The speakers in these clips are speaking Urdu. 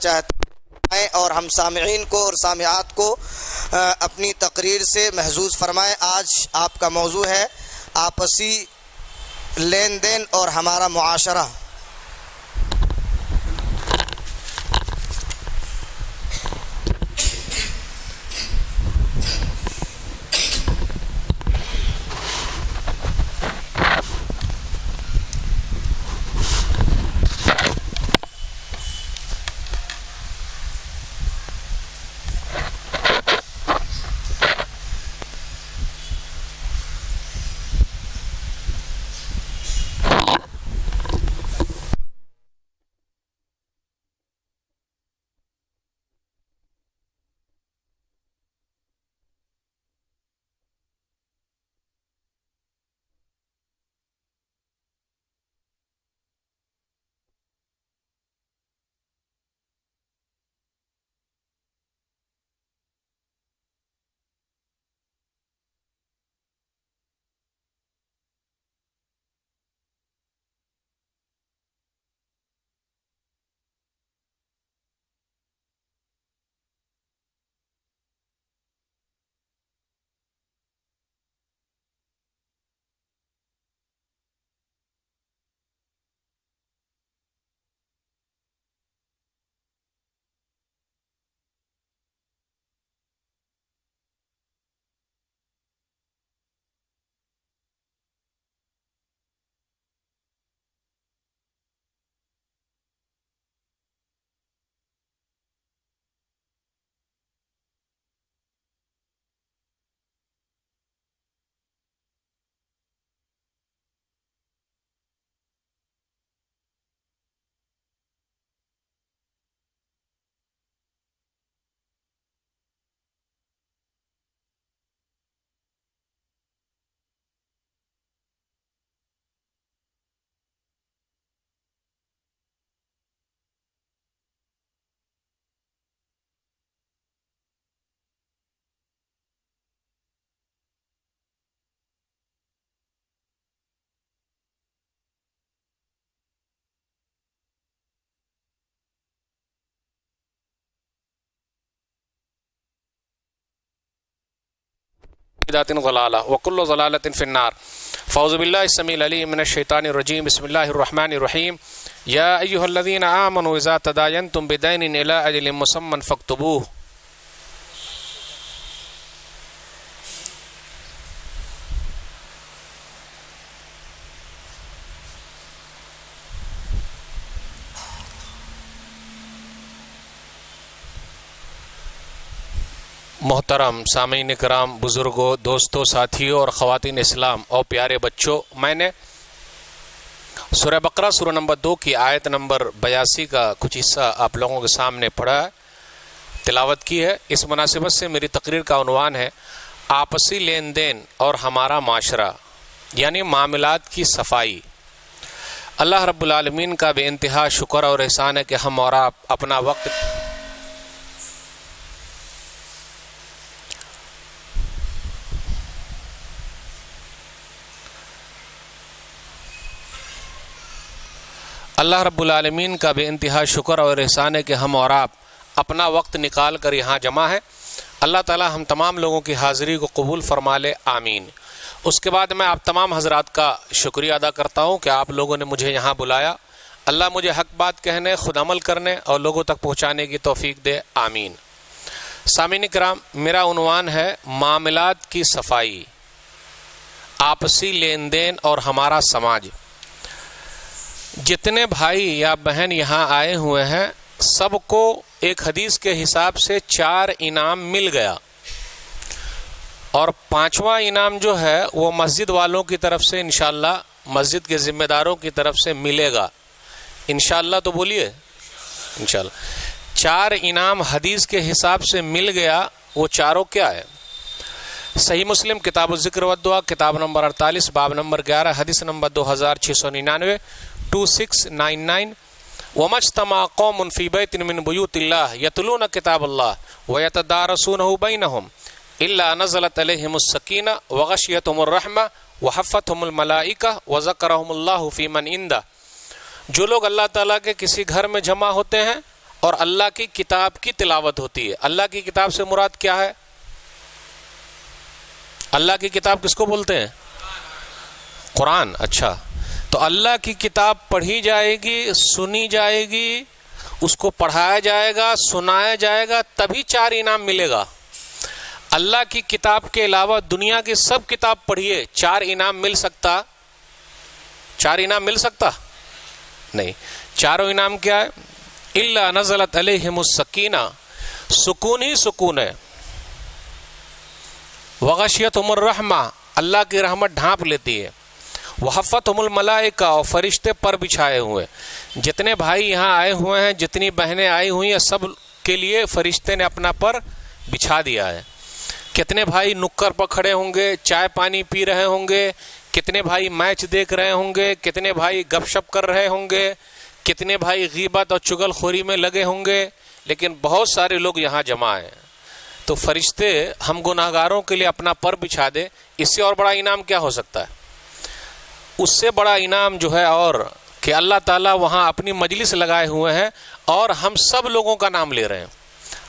چاہتے ہیں اور ہم سامعین کو اور سامعات کو اپنی تقریر سے محظوظ فرمائیں۔ آج آپ کا موضوع ہے آپسی لین دین اور ہمارا معاشرہ۔ ضلالہ وکل ضلالۃ فی النار۔ فاعوذ باللہ السمیع العلیم من الشیطان الرجیم، بسم اللہ الرحمن الرحیم۔ یا ایھا الذین آمنوا اذا تداینتم بدین الی اجل مسمى فاکتبوہ۔ محترم سامعین کرام، بزرگوں، دوستوں، ساتھیوں اور خواتین اسلام اور پیارے بچوں، میں نے سورہ بقرہ سورہ نمبر 2 کی آیت نمبر 82 کا کچھ حصہ آپ لوگوں کے سامنے پڑھا ہے، تلاوت کی ہے۔ اس مناسبت سے میری تقریر کا عنوان ہے آپسی لین دین اور ہمارا معاشرہ، یعنی معاملات کی صفائی۔ اللہ رب العالمین کا بے انتہا شکر اور احسان ہے کہ ہم اور آپ اپنا وقت اللہ رب العالمین کا بے انتہا شکر اور احسان ہے کہ ہم اور آپ اپنا وقت نکال کر یہاں جمع ہیں۔ اللہ تعالی ہم تمام لوگوں کی حاضری کو قبول فرما لے، آمین۔ اس کے بعد میں آپ تمام حضرات کا شکریہ ادا کرتا ہوں کہ آپ لوگوں نے مجھے یہاں بلایا۔ اللہ مجھے حق بات کہنے، خود عمل کرنے اور لوگوں تک پہنچانے کی توفیق دے، آمین۔ سامعین کرام، میرا عنوان ہے معاملات کی صفائی، آپسی لین دین اور ہمارا سماج۔ جتنے بھائی یا بہن یہاں آئے ہوئے ہیں، سب کو ایک حدیث کے حساب سے 4 انعام مل گیا، اور 5واں انعام جو ہے وہ مسجد والوں کی طرف سے انشاءاللہ، مسجد کے ذمہ داروں کی طرف سے ملے گا انشاءاللہ۔ تو بولیے انشاءاللہ۔ 4 انعام حدیث کے حساب سے مل گیا، وہ چاروں کیا ہے؟ صحیح مسلم کتاب الذکر والدعا، کتاب نمبر 48، باب نمبر 11، حدیث نمبر 2699 2699۔ وَمَا اجْتَمَعَ قَوْمٌ فِي بَيْتٍ مِّن بُيُوتِ اللَّهِ يَتْلُونَ كِتَابَ اللَّهِ وَيَتَدَارَسُونَهُ بَيْنَهُمْ إِلَّا نَزَلَتْ عَلَيْهِمُ السَّكِينَةُ وَغَشِيَتْهُمُ الرَّحْمَةُ وَحَفَّتْهُمُ الْمَلَائِكَةُ وَذَكَرَهُمُ اللَّهُ فِي مَنْ عِندَهُ۔ جو لوگ اللہ تعالیٰ کے کسی گھر میں جمع ہوتے ہیں اور اللہ کی کتاب کی تلاوت ہوتی ہے۔ اللہ کی کتاب سے مراد کیا ہے؟ اللہ کی کتاب کس کو بولتے ہیں؟ قرآن۔ اچھا، تو اللہ کی کتاب پڑھی جائے گی، سنی جائے گی، اس کو پڑھایا جائے گا، سنایا جائے گا، تبھی 4 انعام ملے گا۔ اللہ کی کتاب کے علاوہ دنیا کی سب کتاب پڑھیے، 4 انعام مل سکتا؟ 4 انعام مل سکتا نہیں۔ 4 انعام کیا ہے؟ الا نزلت علیہم السکینہ، سکون ہی سکون ہے، وغشیتہم الرحمہ، اللہ کی رحمت ڈھانپ لیتی ہے، وحفتہم الملائکہ، اور فرشتے پر بچھائے ہوئے۔ جتنے بھائی یہاں آئے ہوئے ہیں، جتنی بہنیں آئی ہوئی ہیں، سب کے لیے فرشتے نے اپنا پر بچھا دیا ہے۔ کتنے بھائی نکر پر کھڑے ہوں گے، چائے پانی پی رہے ہوں گے، کتنے بھائی میچ دیکھ رہے ہوں گے، کتنے بھائی گپ شپ کر رہے ہوں گے، کتنے بھائی غیبت اور چغل خوری میں لگے ہوں گے، لیکن بہت سارے لوگ یہاں جمع ہیں۔ تو فرشتے ہم گناہگاروں کے لیے اپنا پر بچھا دے، اس سے اور بڑا انعام کیا ہو سکتا ہے؟ اس سے بڑا انعام جو ہے اور کہ اللہ تعالیٰ وہاں اپنی مجلس لگائے ہوئے ہیں اور ہم سب لوگوں کا نام لے رہے ہیں۔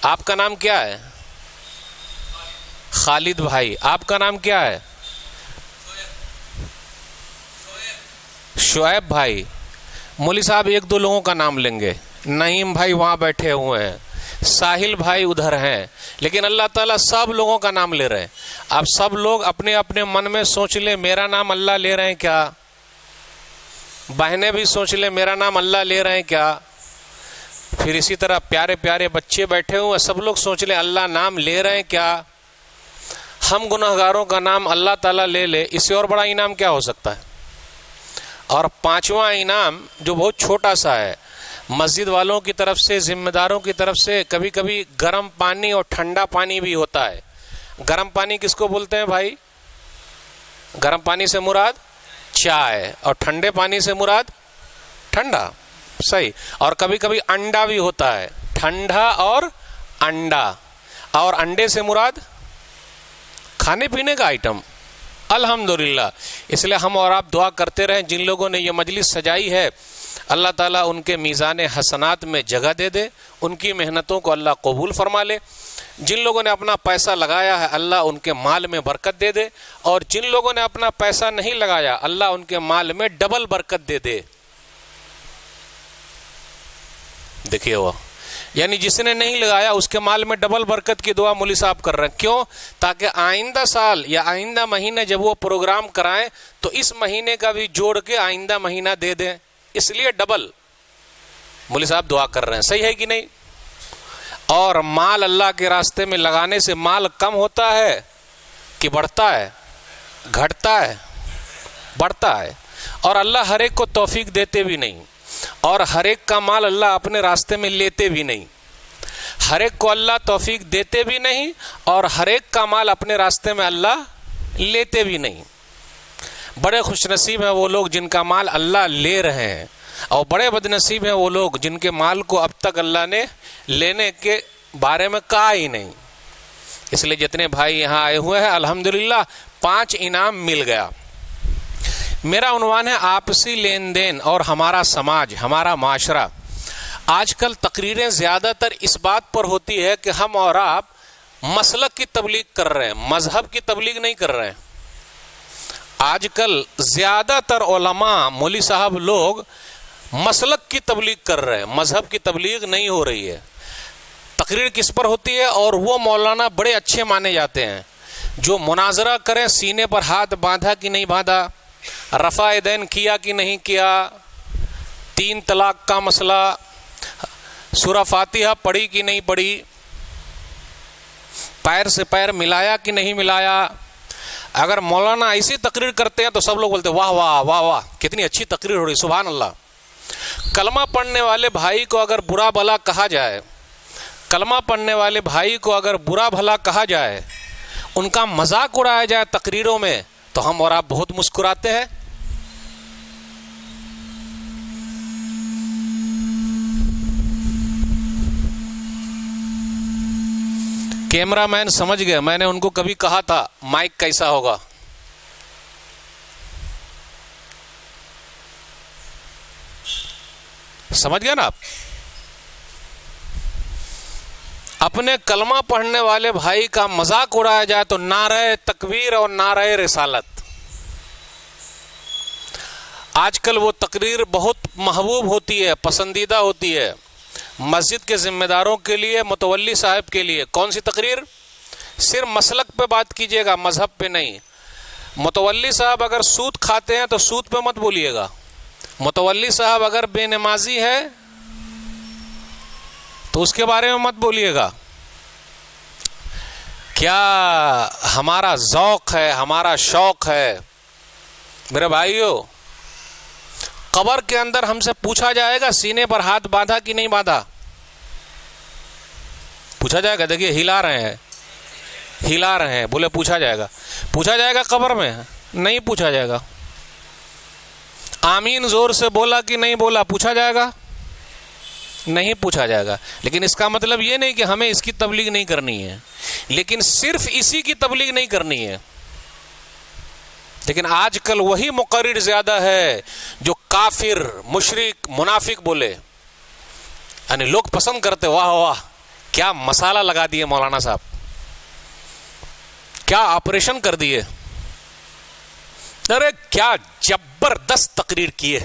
آپ کا نام کیا ہے؟ خالد بھائی۔ آپ کا نام کیا ہے؟ شعیب بھائی۔ مولوی صاحب 1-2 لوگوں کا نام لیں گے، نعیم بھائی وہاں بیٹھے ہوئے ہیں، ساحل بھائی ادھر ہیں، لیکن اللہ تعالیٰ سب لوگوں کا نام لے رہے ہیں۔ اب سب لوگ اپنے اپنے من میں سوچ لیں میرا نام اللہ لے رہے ہیں کیا؟ بہنیں بھی سوچ لیں میرا نام اللہ لے رہے ہیں کیا؟ پھر اسی طرح پیارے پیارے بچے بیٹھے ہوئے، سب لوگ سوچ لیں اللہ نام لے رہے ہیں کیا؟ ہم گناہگاروں کا نام اللہ تعالیٰ لے لے، اس سے اور بڑا انعام کیا ہو سکتا ہے؟ اور 5واں انعام جو بہت چھوٹا سا ہے، مسجد والوں کی طرف سے، ذمہ داروں کی طرف سے کبھی کبھی گرم پانی اور ٹھنڈا پانی بھی ہوتا ہے۔ گرم پانی کس کو بولتے ہیں بھائی؟ گرم پانی سے مراد چائے، اور ٹھنڈے پانی سے مراد ٹھنڈا، صحیح۔ اور کبھی کبھی انڈا بھی ہوتا ہے، ٹھنڈا اور انڈا، اور انڈے سے مراد کھانے پینے کا آئٹم۔ الحمدللہ، اس لیے ہم اور آپ دعا کرتے رہیں، جن لوگوں نے یہ مجلس سجائی ہے اللہ تعالیٰ ان کے میزان حسنات میں جگہ دے دے، ان کی محنتوں کو اللہ قبول فرما لے۔ جن لوگوں نے اپنا پیسہ لگایا ہے اللہ ان کے مال میں برکت دے دے، اور جن لوگوں نے اپنا پیسہ نہیں لگایا اللہ ان کے مال میں ڈبل برکت دے دے۔ دیکھیے وہ یعنی جس نے نہیں لگایا اس کے مال میں ڈبل برکت کی دعا مولوی صاحب کر رہے ہیں۔ کیوں؟ تاکہ آئندہ سال یا آئندہ مہینے جب وہ پروگرام کرائیں تو اس مہینے کا بھی جوڑ کے آئندہ مہینہ دے دیں، اس لیے ڈبل مولوی صاحب دعا کر رہے ہیں۔ صحیح ہے کہ نہیں؟ اور مال اللہ کے راستے میں لگانے سے مال کم ہوتا ہے کہ بڑھتا ہے؟ گھٹتا ہے؟ بڑھتا ہے۔ اور اللہ ہر ایک کو توفیق دیتے بھی نہیں، اور ہر ایک کا مال اللہ اپنے راستے میں لیتے بھی نہیں۔ ہر ایک کو اللہ توفیق دیتے بھی نہیں، اور ہر ایک کا مال اپنے راستے میں اللہ لیتے بھی نہیں۔ بڑے خوش نصیب ہیں وہ لوگ جن کا مال اللہ لے رہے ہیں، اور بڑے بد نصیب ہیں وہ لوگ جن کے مال کو اب تک اللہ نے لینے کے بارے میں کہا ہی نہیں۔ اس لیے جتنے بھائی یہاں آئے ہوئے ہیں الحمدللہ 5 انعام مل گیا۔ میرا عنوان ہے آپسی لین دین اور ہمارا سماج، ہمارا معاشرہ۔ آج کل تقریریں زیادہ تر اس بات پر ہوتی ہے کہ ہم اور آپ مسلک کی تبلیغ کر رہے ہیں، مذہب کی تبلیغ نہیں کر رہے ہیں۔ آج کل زیادہ تر علماء، مولوی صاحب لوگ مسلک کی تبلیغ کر رہے ہیں، مذہب کی تبلیغ نہیں ہو رہی ہے۔ تقریر کس پر ہوتی ہے؟ اور وہ مولانا بڑے اچھے مانے جاتے ہیں جو مناظرہ کریں، سینے پر ہاتھ باندھا کہ نہیں باندھا، رفع دین کیا کہ نہیں کیا، 3 طلاق کا مسئلہ، سورہ فاتحہ پڑھی کہ نہیں پڑھی، پیر سے پیر ملایا کہ نہیں ملایا۔ اگر مولانا ایسی تقریر کرتے ہیں تو سب لوگ بولتے واہ واہ واہ واہ کتنی اچھی تقریر ہو رہی، سبحان اللہ۔ کلمہ پڑھنے والے بھائی کو اگر برا بھلا کہا جائے، کلمہ پڑھنے والے بھائی کو اگر برا بھلا کہا جائے، ان کا مذاق اڑایا جائے تقریروں میں، تو ہم اور آپ بہت مسکراتے ہیں۔ کیمرہ مین سمجھ گئے، میں نے ان کو کبھی کہا تھا مائک کیسا ہوگا۔ سمجھ گئے نا آپ؟ اپنے کلمہ پڑھنے والے بھائی کا مذاق اڑایا جائے تو نعرہ تکبیر اور نعرہ رسالت. آج کل وہ تقریر بہت محبوب ہوتی ہے، پسندیدہ ہوتی ہے مسجد کے ذمہ داروں کے لیے، متولی صاحب کے لیے. کون سی تقریر؟ صرف مسلک پہ بات کیجیے گا، مذہب پہ نہیں. متولی صاحب اگر سود کھاتے ہیں تو سود پہ مت بولیے گا. متولی صاحب اگر بے نمازی ہے تو اس کے بارے میں مت بولیے گا. کیا ہمارا ذوق ہے، ہمارا شوق ہے. میرے بھائیو، قبر کے اندر ہم سے پوچھا جائے گا سینے پر ہاتھ باندھا کہ نہیں باندھا؟ پوچھا جائے گا. دیکھیے ہلا رہے ہیں بولے پوچھا جائے گا. پوچھا جائے گا قبر میں؟ نہیں پوچھا جائے گا. آمین زور سے بولا کہ نہیں بولا؟ پوچھا جائے گا؟ نہیں پوچھا جائے گا. لیکن اس کا مطلب یہ نہیں کہ ہمیں اس کی تبلیغ نہیں کرنی ہے، لیکن صرف اسی کی تبلیغ نہیں کرنی ہے. لیکن آج کل وہی مقرر زیادہ ہے جو کافر، مشرک، منافق بولے. یعنی لوگ پسند کرتے، واہ واہ کیا مسالہ لگا دیے مولانا صاحب، کیا آپریشن کر دیے، ارے کیا زبردست تقریر کیے.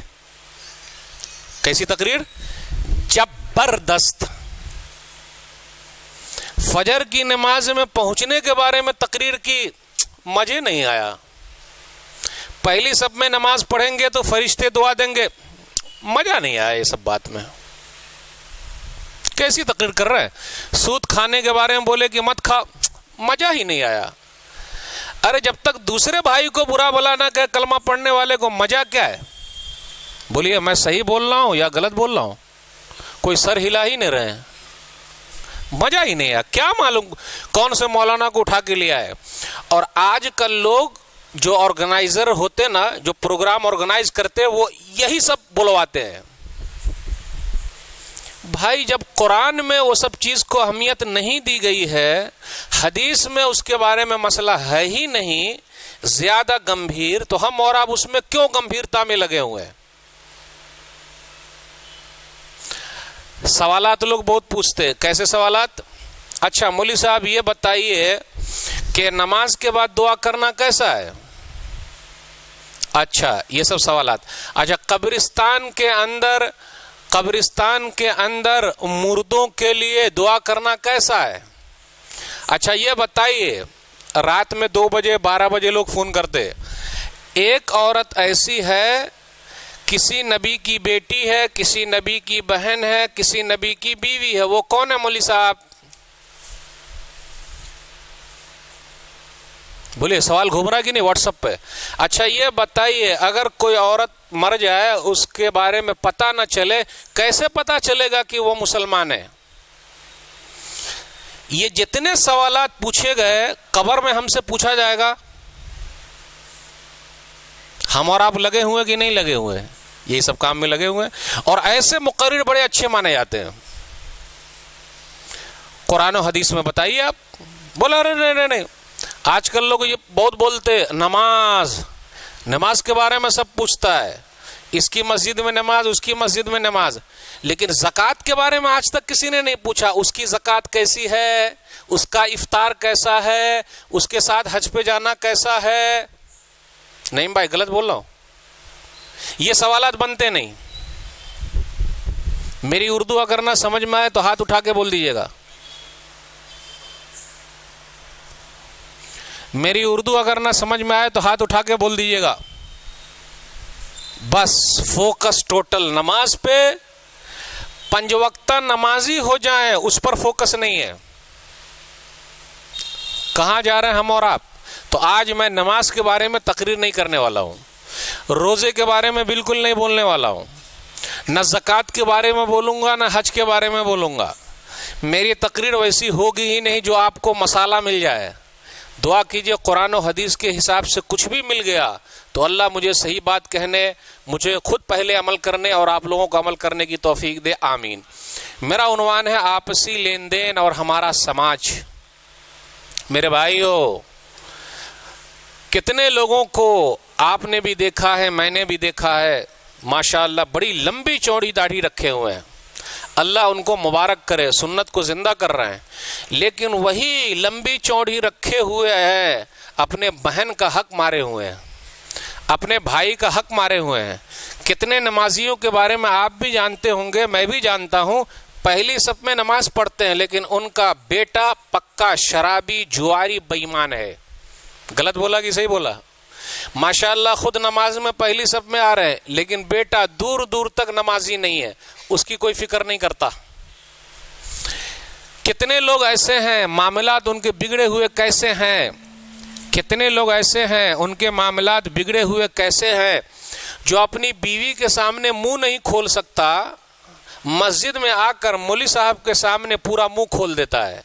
کیسی تقریر؟ زبردست. فجر کی نماز میں پہنچنے کے بارے میں تقریر کی، مزے نہیں آیا. پہلی صف میں نماز پڑھیں گے تو فرشتے دعا دیں گے، مزہ نہیں آیا یہ سب بات میں. کیسی تقریر کر رہے ہیں؟ سود کھانے کے بارے میں بولے کہ مت کھا، مزہ ہی نہیں آیا. ارے جب تک دوسرے بھائی کو برا بلا نہ کہ کلمہ پڑھنے والے کو، مزہ کیا ہے؟ بولیے میں صحیح بول رہا ہوں یا غلط بول رہا ہوں؟ کوئی سر ہلا ہی نہیں رہے، مزہ ہی نہیں آیا. کیا معلوم کون سے مولانا کو اٹھا کے لیا ہے. اور آج کل لوگ جو آرگنائزر ہوتے نا، جو پروگرام آرگنائز کرتے، وہ یہی سب بلواتے ہیں. بھائی جب قرآن میں وہ سب چیز کو اہمیت نہیں دی گئی ہے، حدیث میں اس کے بارے میں مسئلہ ہے ہی نہیں زیادہ گمبھیر، تو ہم اور آپ اس میں کیوں گمبھیرتا میں لگے ہوئے ہیں؟ سوالات لوگ بہت پوچھتے ہیں. کیسے سوالات؟ اچھا مولوی صاحب یہ بتائیے کہ نماز کے بعد دعا کرنا کیسا ہے؟ اچھا یہ سب سوالات. اچھا قبرستان کے اندر مردوں کے لیے دعا کرنا کیسا ہے؟ اچھا یہ بتائیے، رات میں 2 بجے 12 بجے لوگ فون کرتے، ایک عورت ایسی ہے، کسی نبی کی بیٹی ہے، کسی نبی کی بہن ہے، کسی نبی کی بیوی ہے، وہ کون ہے مولوی صاحب؟ بولیے سوال گھوم رہا کہ نہیں واٹس ایپ پہ؟ اچھا یہ بتائیے، اگر کوئی عورت مر جائے، اس کے بارے میں پتہ نہ چلے، کیسے پتہ چلے گا کہ وہ مسلمان ہے؟ یہ جتنے سوالات پوچھے گئے قبر میں ہم سے پوچھا جائے گا. ہم اور آپ لگے ہوئے کہ نہیں لگے ہوئے؟ یہی سب کام میں لگے ہوئے ہیں. اور ایسے مقرر بڑے اچھے مانے جاتے ہیں. قرآن و حدیث میں بتائیے آپ. بولا نہیں. آج کل لوگ یہ بہت بولتے، نماز کے بارے میں سب پوچھتا ہے، اس کی مسجد میں نماز، اس کی مسجد میں نماز، لیکن زکوٰۃ کے بارے میں آج تک کسی نے نہیں پوچھا. اس کی زکوٰۃ کیسی ہے، اس کا افطار کیسا ہے، اس کے ساتھ حج پہ جانا کیسا ہے. نہیں بھائی غلط بول رہا ہوں؟ یہ سوالات بنتے نہیں. میری اردو اگر نہ سمجھ میں آئے تو ہاتھ اٹھا کے بول دیجیے گا. میری اردو اگر نہ سمجھ میں آئے تو ہاتھ اٹھا کے بول دیجیے گا. بس فوکس ٹوٹل نماز پہ، 5 وقتہ نمازی ہو جائیں، اس پر فوکس نہیں ہے. کہاں جا رہے ہیں ہم اور آپ؟ تو آج میں نماز کے بارے میں تقریر نہیں کرنے والا ہوں، روزے کے بارے میں بالکل نہیں بولنے والا ہوں، نہ زکوٰۃ کے بارے میں بولوں گا، نہ حج کے بارے میں بولوں گا. میری تقریر ویسی ہوگی ہی نہیں جو آپ کو مسالہ مل جائے. دعا کیجئے قرآن و حدیث کے حساب سے کچھ بھی مل گیا تو اللہ مجھے صحیح بات کہنے، مجھے خود پہلے عمل کرنے اور آپ لوگوں کو عمل کرنے کی توفیق دے. آمین. میرا عنوان ہے آپسی لین دین اور ہمارا سماج. میرے بھائیو، کتنے لوگوں کو آپ نے بھی دیکھا ہے، میں نے بھی دیکھا ہے، ماشاءاللہ بڑی لمبی چوڑی داڑھی رکھے ہوئے ہیں. اللہ ان کو مبارک کرے، سنت کو زندہ کر رہے ہیں، لیکن وہی لمبی چوڑی رکھے ہوئے ہیں، اپنے بہن کا حق مارے ہوئے ہیں، اپنے بھائی کا حق مارے ہوئے ہیں۔ کتنے نمازیوں کے بارے میں آپ بھی جانتے ہوں گے، میں بھی جانتا ہوں، پہلی صف میں نماز پڑھتے ہیں لیکن ان کا بیٹا پکا شرابی جواری بے ایمان ہے۔ غلط بولا کہ صحیح بولا؟ ماشاءاللہ خود نماز میں پہلی صف میں آ رہے ہیں لیکن بیٹا دور دور تک نمازی نہیں ہے، اس کی کوئی فکر نہیں کرتا۔ کتنے لوگ ایسے ہیں معاملات ان کے بگڑے ہوئے کیسے ہیں، کتنے لوگ ایسے ہیں ان کے معاملات بگڑے ہوئے کیسے ہیں، جو اپنی بیوی کے سامنے منہ نہیں کھول سکتا، مسجد میں آ کر مولوی صاحب کے سامنے پورا منہ کھول دیتا ہے۔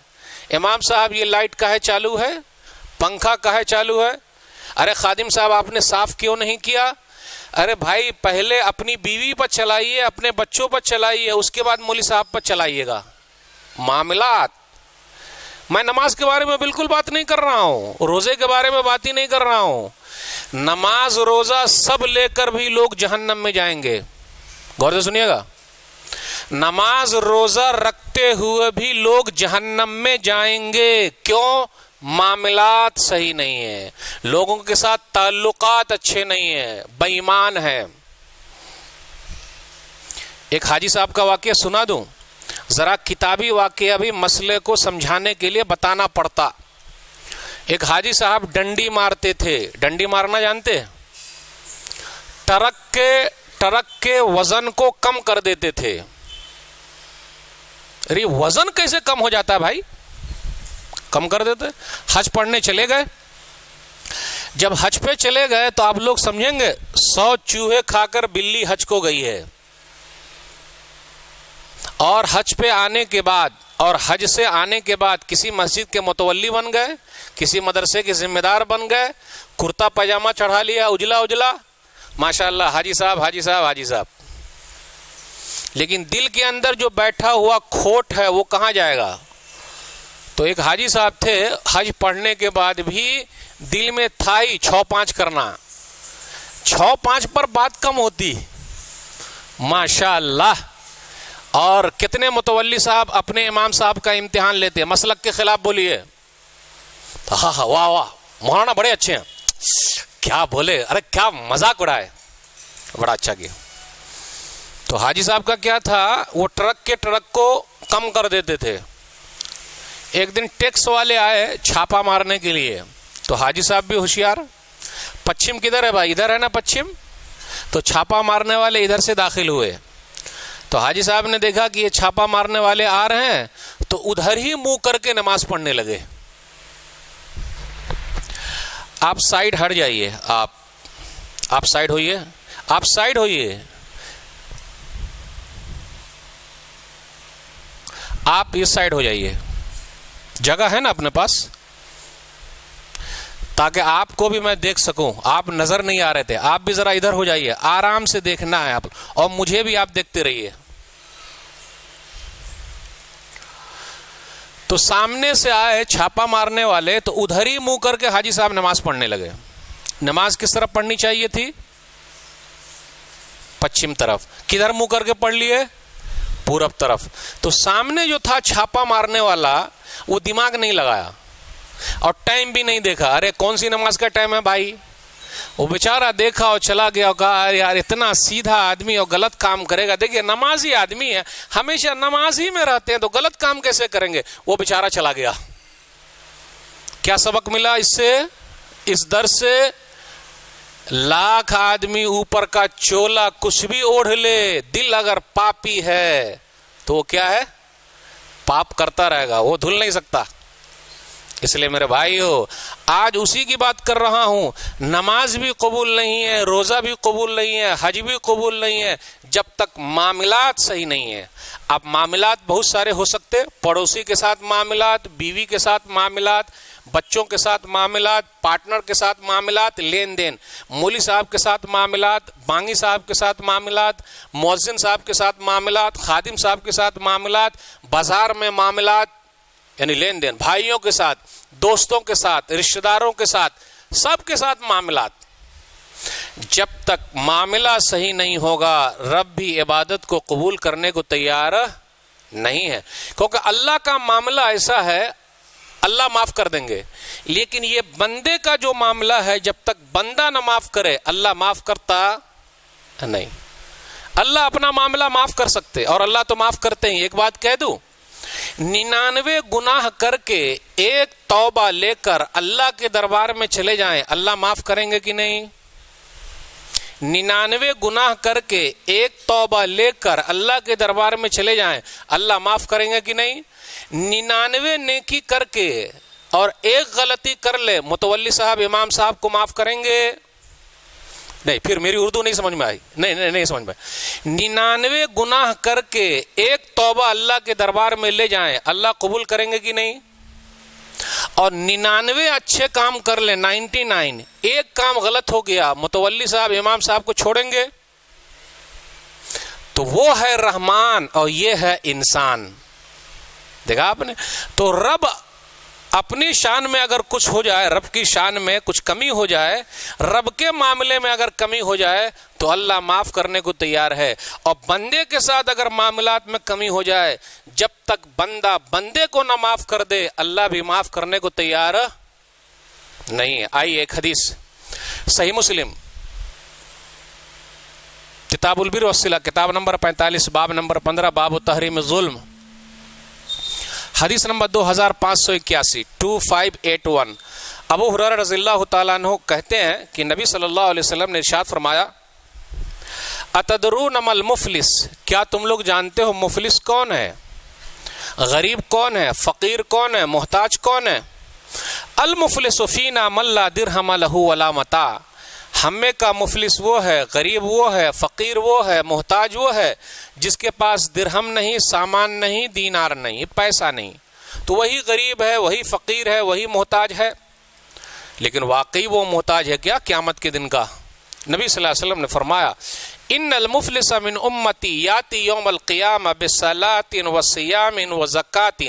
امام صاحب یہ لائٹ کاہے چالو ہے، پنکھا کاہے چالو ہے، ارے خادم صاحب آپ نے صاف کیوں نہیں کیا، ارے بھائی پہلے اپنی بیوی پر چلائیے، اپنے بچوں پر چلائیے، اس کے بعد مولوی صاحب پر چلائیے گا۔ معاملات، میں نماز کے بارے میں بالکل بات نہیں کر رہا ہوں، روزے کے بارے میں بات ہی نہیں کر رہا ہوں، نماز روزہ سب لے کر بھی لوگ جہنم میں جائیں گے۔ غور سے سنیے گا، نماز روزہ رکھتے ہوئے بھی لوگ جہنم میں جائیں گے۔ کیوں؟ معاملات صحیح نہیں ہیں، لوگوں کے ساتھ تعلقات اچھے نہیں ہیں، بے ایمان ہیں۔ ایک حاجی صاحب کا واقعہ سنا دوں، ذرا کتابی واقعہ بھی مسئلے کو سمجھانے کے لیے بتانا پڑتا۔ ایک حاجی صاحب ڈنڈی مارتے تھے، ڈنڈی مارنا جانتے؟ ٹرک کے وزن کو کم کر دیتے تھے۔ ارے وزن کیسے کم ہو جاتا ہے بھائی؟ کم کر دیتے۔ حج پڑھنے چلے گئے، جب حج پہ چلے گئے تو آپ لوگ سمجھیں گے 100 چوہے کھا کر بلی حج کو گئی ہے، اور حج پہ آنے کے بعد اور حج سے آنے کے بعد کسی مسجد کے متولی بن گئے، کسی مدرسے کے ذمہ دار بن گئے، کرتا پاجامہ چڑھا لیا اجلا اجلا، ماشاءاللہ حاجی صاحب حاجی صاحب حاجی صاحب، لیکن دل کے اندر جو بیٹھا ہوا کھوٹ ہے وہ کہاں جائے گا؟ تو ایک حاجی صاحب تھے، حج پڑھنے کے بعد بھی دل میں تھا ہی 6-5 کرنا، 6-5 پر بات کم ہوتی، ماشاءاللہ۔ اور کتنے متولی صاحب اپنے امام صاحب کا امتحان لیتے، مسلک کے خلاف بولیے، ہاں ہاں واہ واہ مولانا بڑے اچھے ہیں، کیا بولے، ارے کیا مذاق اڑائے، بڑا اچھا کیا۔ تو حاجی صاحب کا کیا تھا، وہ ٹرک کو کم کر دیتے تھے۔ ایک دن ٹیکس والے آئے چھاپا مارنے کے لیے، تو حاجی صاحب بھی ہوشیار، پچھم کدھر ہے بھائی، ادھر ہے نا پچھم، تو چھاپا مارنے والے ادھر سے داخل ہوئے۔ تو حاجی صاحب نے دیکھا کہ یہ چھاپا مارنے والے آ رہے ہیں، تو ادھر ہی منہ کر کے نماز پڑھنے لگے۔ آپ سائڈ ہٹ جائیے، آپ سائڈ ہوئیے، آپ سائڈ ہوئیے، آپ اس سائڈ ہو جائیے، جگہ ہے نا اپنے پاس، تاکہ آپ کو بھی میں دیکھ سکوں، آپ نظر نہیں آ رہے تھے، آپ بھی ذرا ادھر ہو جائیے، آرام سے دیکھنا ہے آپ، اور مجھے بھی آپ دیکھتے رہیے۔ تو سامنے سے آئے چھاپا مارنے والے، تو ادھر ہی منہ کر کے حاجی صاحب نماز پڑھنے لگے۔ نماز کس طرف پڑھنی چاہیے تھی؟ پچھم طرف۔ کدھر منہ کر کے پڑھ لیے؟ پورب طرف۔ تو سامنے جو تھا چھاپا مارنے والا، وہ دماغ نہیں لگایا اور ٹائم بھی نہیں دیکھا، ارے کون سی نماز کا ٹائم ہے بھائی، وہ بیچارہ دیکھا اور چلا گیا اور کہا یار اتنا سیدھا آدمی اور غلط کام کرے گا، دیکھیے نمازی آدمی ہے، ہمیشہ نماز ہی میں رہتے ہیں تو غلط کام کیسے کریں گے، وہ بیچارہ چلا گیا۔ کیا سبق ملا اس سے، اس درس سے؟ لاکھ آدمی اوپر کا چولا کچھ بھی اوڑھ لے، دل اگر پاپی ہے تو وہ کیا ہے، پاپ کرتا رہے گا، وہ دھل نہیں سکتا۔ اس لیے میرے بھائیو، آج اسی کی بات کر رہا ہوں، نماز بھی قبول نہیں ہے، روزہ بھی قبول نہیں ہے، حج بھی قبول نہیں ہے، جب تک معاملات صحیح نہیں ہے۔ اب معاملات بہت سارے ہو سکتے، پڑوسی کے ساتھ معاملات، بیوی کے ساتھ معاملات، بچوں کے ساتھ معاملات، پارٹنر کے ساتھ معاملات، لین دین، مولوی صاحب کے ساتھ معاملات، بانگی صاحب کے ساتھ معاملات، مؤذن صاحب کے ساتھ معاملات، خادم صاحب کے ساتھ معاملات، بازار میں معاملات، یعنی لین دین، بھائیوں کے ساتھ، دوستوں کے ساتھ، رشتہ داروں کے ساتھ، سب کے ساتھ معاملات۔ جب تک معاملہ صحیح نہیں ہوگا، رب بھی عبادت کو قبول کرنے کو تیار نہیں ہے، کیونکہ اللہ کا معاملہ ایسا ہے اللہ معاف کر دیں گے، لیکن یہ بندے کا جو معاملہ ہے جب تک بندہ نہ معاف کرے اللہ معاف کرتا نہیں۔ اللہ اپنا معاملہ معاف کر سکتے اور اللہ تو معاف کرتے ہیں۔ ایک بات کہہ دوں، 99 گناہ کر کے ایک توبہ لے کر اللہ کے دربار میں چلے جائیں، اللہ معاف کریں گے کہ نہیں؟ 99 گناہ کر کے ایک توبہ لے کر اللہ کے دربار میں چلے جائیں، اللہ معاف کریں گے کہ نہیں؟ 99 نیکی کر کے اور ایک غلطی کر لے، متولی صاحب امام صاحب کو معاف کریں گے؟ نہیں، پھر میری اردو نہیں سمجھ میں آئی، نہیں سمجھ میں آئی۔ 99 گناہ کر کے ایک توبہ اللہ کے دربار میں لے جائیں، اللہ قبول کریں گے کہ نہیں؟ اور 99 اچھے کام کر لیں، 99 ایک کام غلط ہو گیا، متولی صاحب امام صاحب کو چھوڑیں گے؟ تو وہ ہے رحمان اور یہ ہے انسان۔ دیکھا آپ نے؟ تو رب اپنی شان میں اگر کچھ ہو جائے، رب کی شان میں کچھ کمی ہو جائے، رب کے معاملے میں اگر کمی ہو جائے تو اللہ معاف کرنے کو تیار ہے، اور بندے کے ساتھ اگر معاملات میں کمی ہو جائے، جب تک بندہ بندے کو نہ معاف کر دے اللہ بھی معاف کرنے کو تیار نہیں ہے۔ آئیے ایک حدیث صحیح مسلم کتاب البر والصلہ، کتاب نمبر 45، باب نمبر 15، باب تحریم الظلم، حدیث نمبر 2581، 2581۔ ابو ہریرہ رضی اللہ تعالیٰ عنہ کہتے ہیں کہ نبی صلی اللہ علیہ وسلم نے ارشاد فرمایا، اتدرون ما المفلس، کیا تم لوگ جانتے ہو مفلس کون ہے؟ غریب کون ہے؟ فقیر کون ہے؟ محتاج کون ہے؟ المفلس فینا من لا درہم لہ ولا متاع، ہمیں کا مفلس وہ ہے، غریب وہ ہے، فقیر وہ ہے، محتاج وہ ہے جس کے پاس درہم نہیں، سامان نہیں، دینار نہیں، پیسہ نہیں۔ تو وہی غریب ہے، وہی فقیر ہے، وہی محتاج ہے، لیکن واقعی وہ محتاج ہے کیا قیامت کے دن کا؟ نبی صلی اللہ علیہ وسلم نے فرمایا، ان المفلس من امتی یاتی یوم القیامہ بصلاۃ وصیام وزکاۃ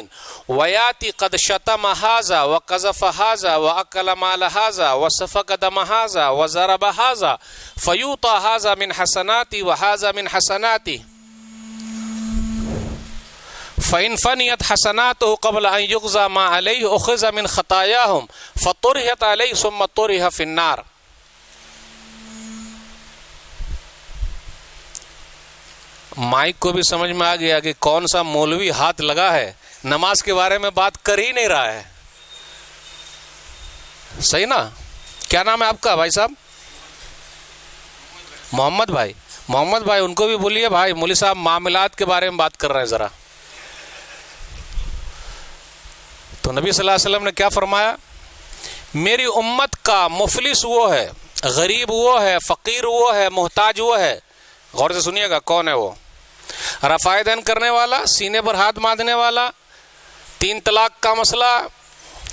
ویاتی قد شتم ھذا وقذف ھذا واکل مال ھذا وسفک دم ھذا وضرب ھذا فیوطى ھذا من حسناتی وھذا من حسناتی فإن فنيت حسناته قبل أن يقضى ما عليه أخذ من خطاياهم فطرحت عليه ثم طرح في النار۔ مائک کو بھی سمجھ میں آ گیا کہ کون سا مولوی ہاتھ لگا ہے، نماز کے بارے میں بات کر ہی نہیں رہا ہے، صحیح نا؟ کیا نام ہے آپ کا بھائی صاحب؟ محمد بھائی۔ محمد بھائی ان کو بھی بولیے بھائی مولوی صاحب معاملات کے بارے میں بات کر رہے ہیں ذرا۔ تو نبی صلی اللہ علیہ وسلم نے کیا فرمایا؟ میری امت کا مفلس وہ ہے، غریب وہ ہے، فقیر وہ ہے، محتاج وہ ہے۔ غور سے سنیے گا، کون ہے وہ؟ رفع دین کرنے والا، سینے پر ہاتھ باندھنے والا، 3 طلاق کا مسئلہ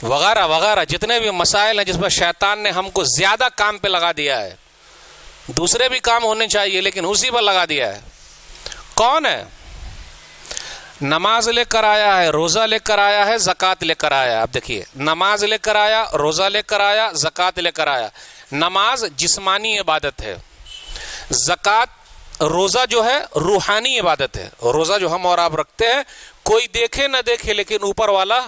وغیرہ وغیرہ، جتنے بھی مسائل ہیں جس پر شیطان نے ہم کو زیادہ کام پہ لگا دیا ہے، دوسرے بھی کام ہونے چاہیے لیکن اسی پر لگا دیا ہے۔ کون ہے؟ نماز لے کر آیا ہے، روزہ لے کر آیا ہے، زکوٰۃ لے کر آیا ہے۔ اب دیکھیے، نماز لے کر آیا، روزہ لے کر آیا، زکوٰۃ لے کر آیا۔ نماز جسمانی عبادت ہے، زکوٰۃ روزہ جو ہے روحانی عبادت ہے۔ روزہ جو ہم اور آپ رکھتے ہیں، کوئی دیکھے نہ دیکھے لیکن اوپر والا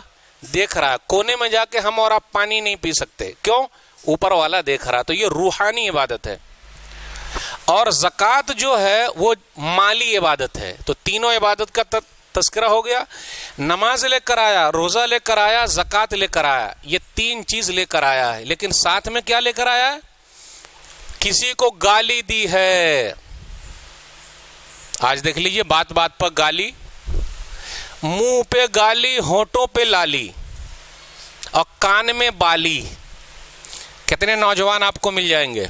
دیکھ رہا ہے۔ کونے میں جا کے ہم اور آپ پانی نہیں پی سکتے، کیوں؟ اوپر والا دیکھ رہا ہے۔ تو یہ روحانی عبادت ہے۔ اور زکوٰۃ جو ہے وہ مالی عبادت ہے۔ تو تینوں عبادت کا تذکرہ ہو گیا۔ نماز لے کر آیا، روزہ لے کر آیا، زکوٰۃ لے کر آیا، یہ 3 چیز لے کر آیا ہے، لیکن ساتھ میں کیا لے کر آیا ہے؟ کسی کو گالی دی ہے۔ آج دیکھ لیجئے، بات بات پر گالی، منہ پہ گالی، ہونٹوں پہ لالی اور کان میں بالی۔ کتنے نوجوان آپ کو مل جائیں گے؟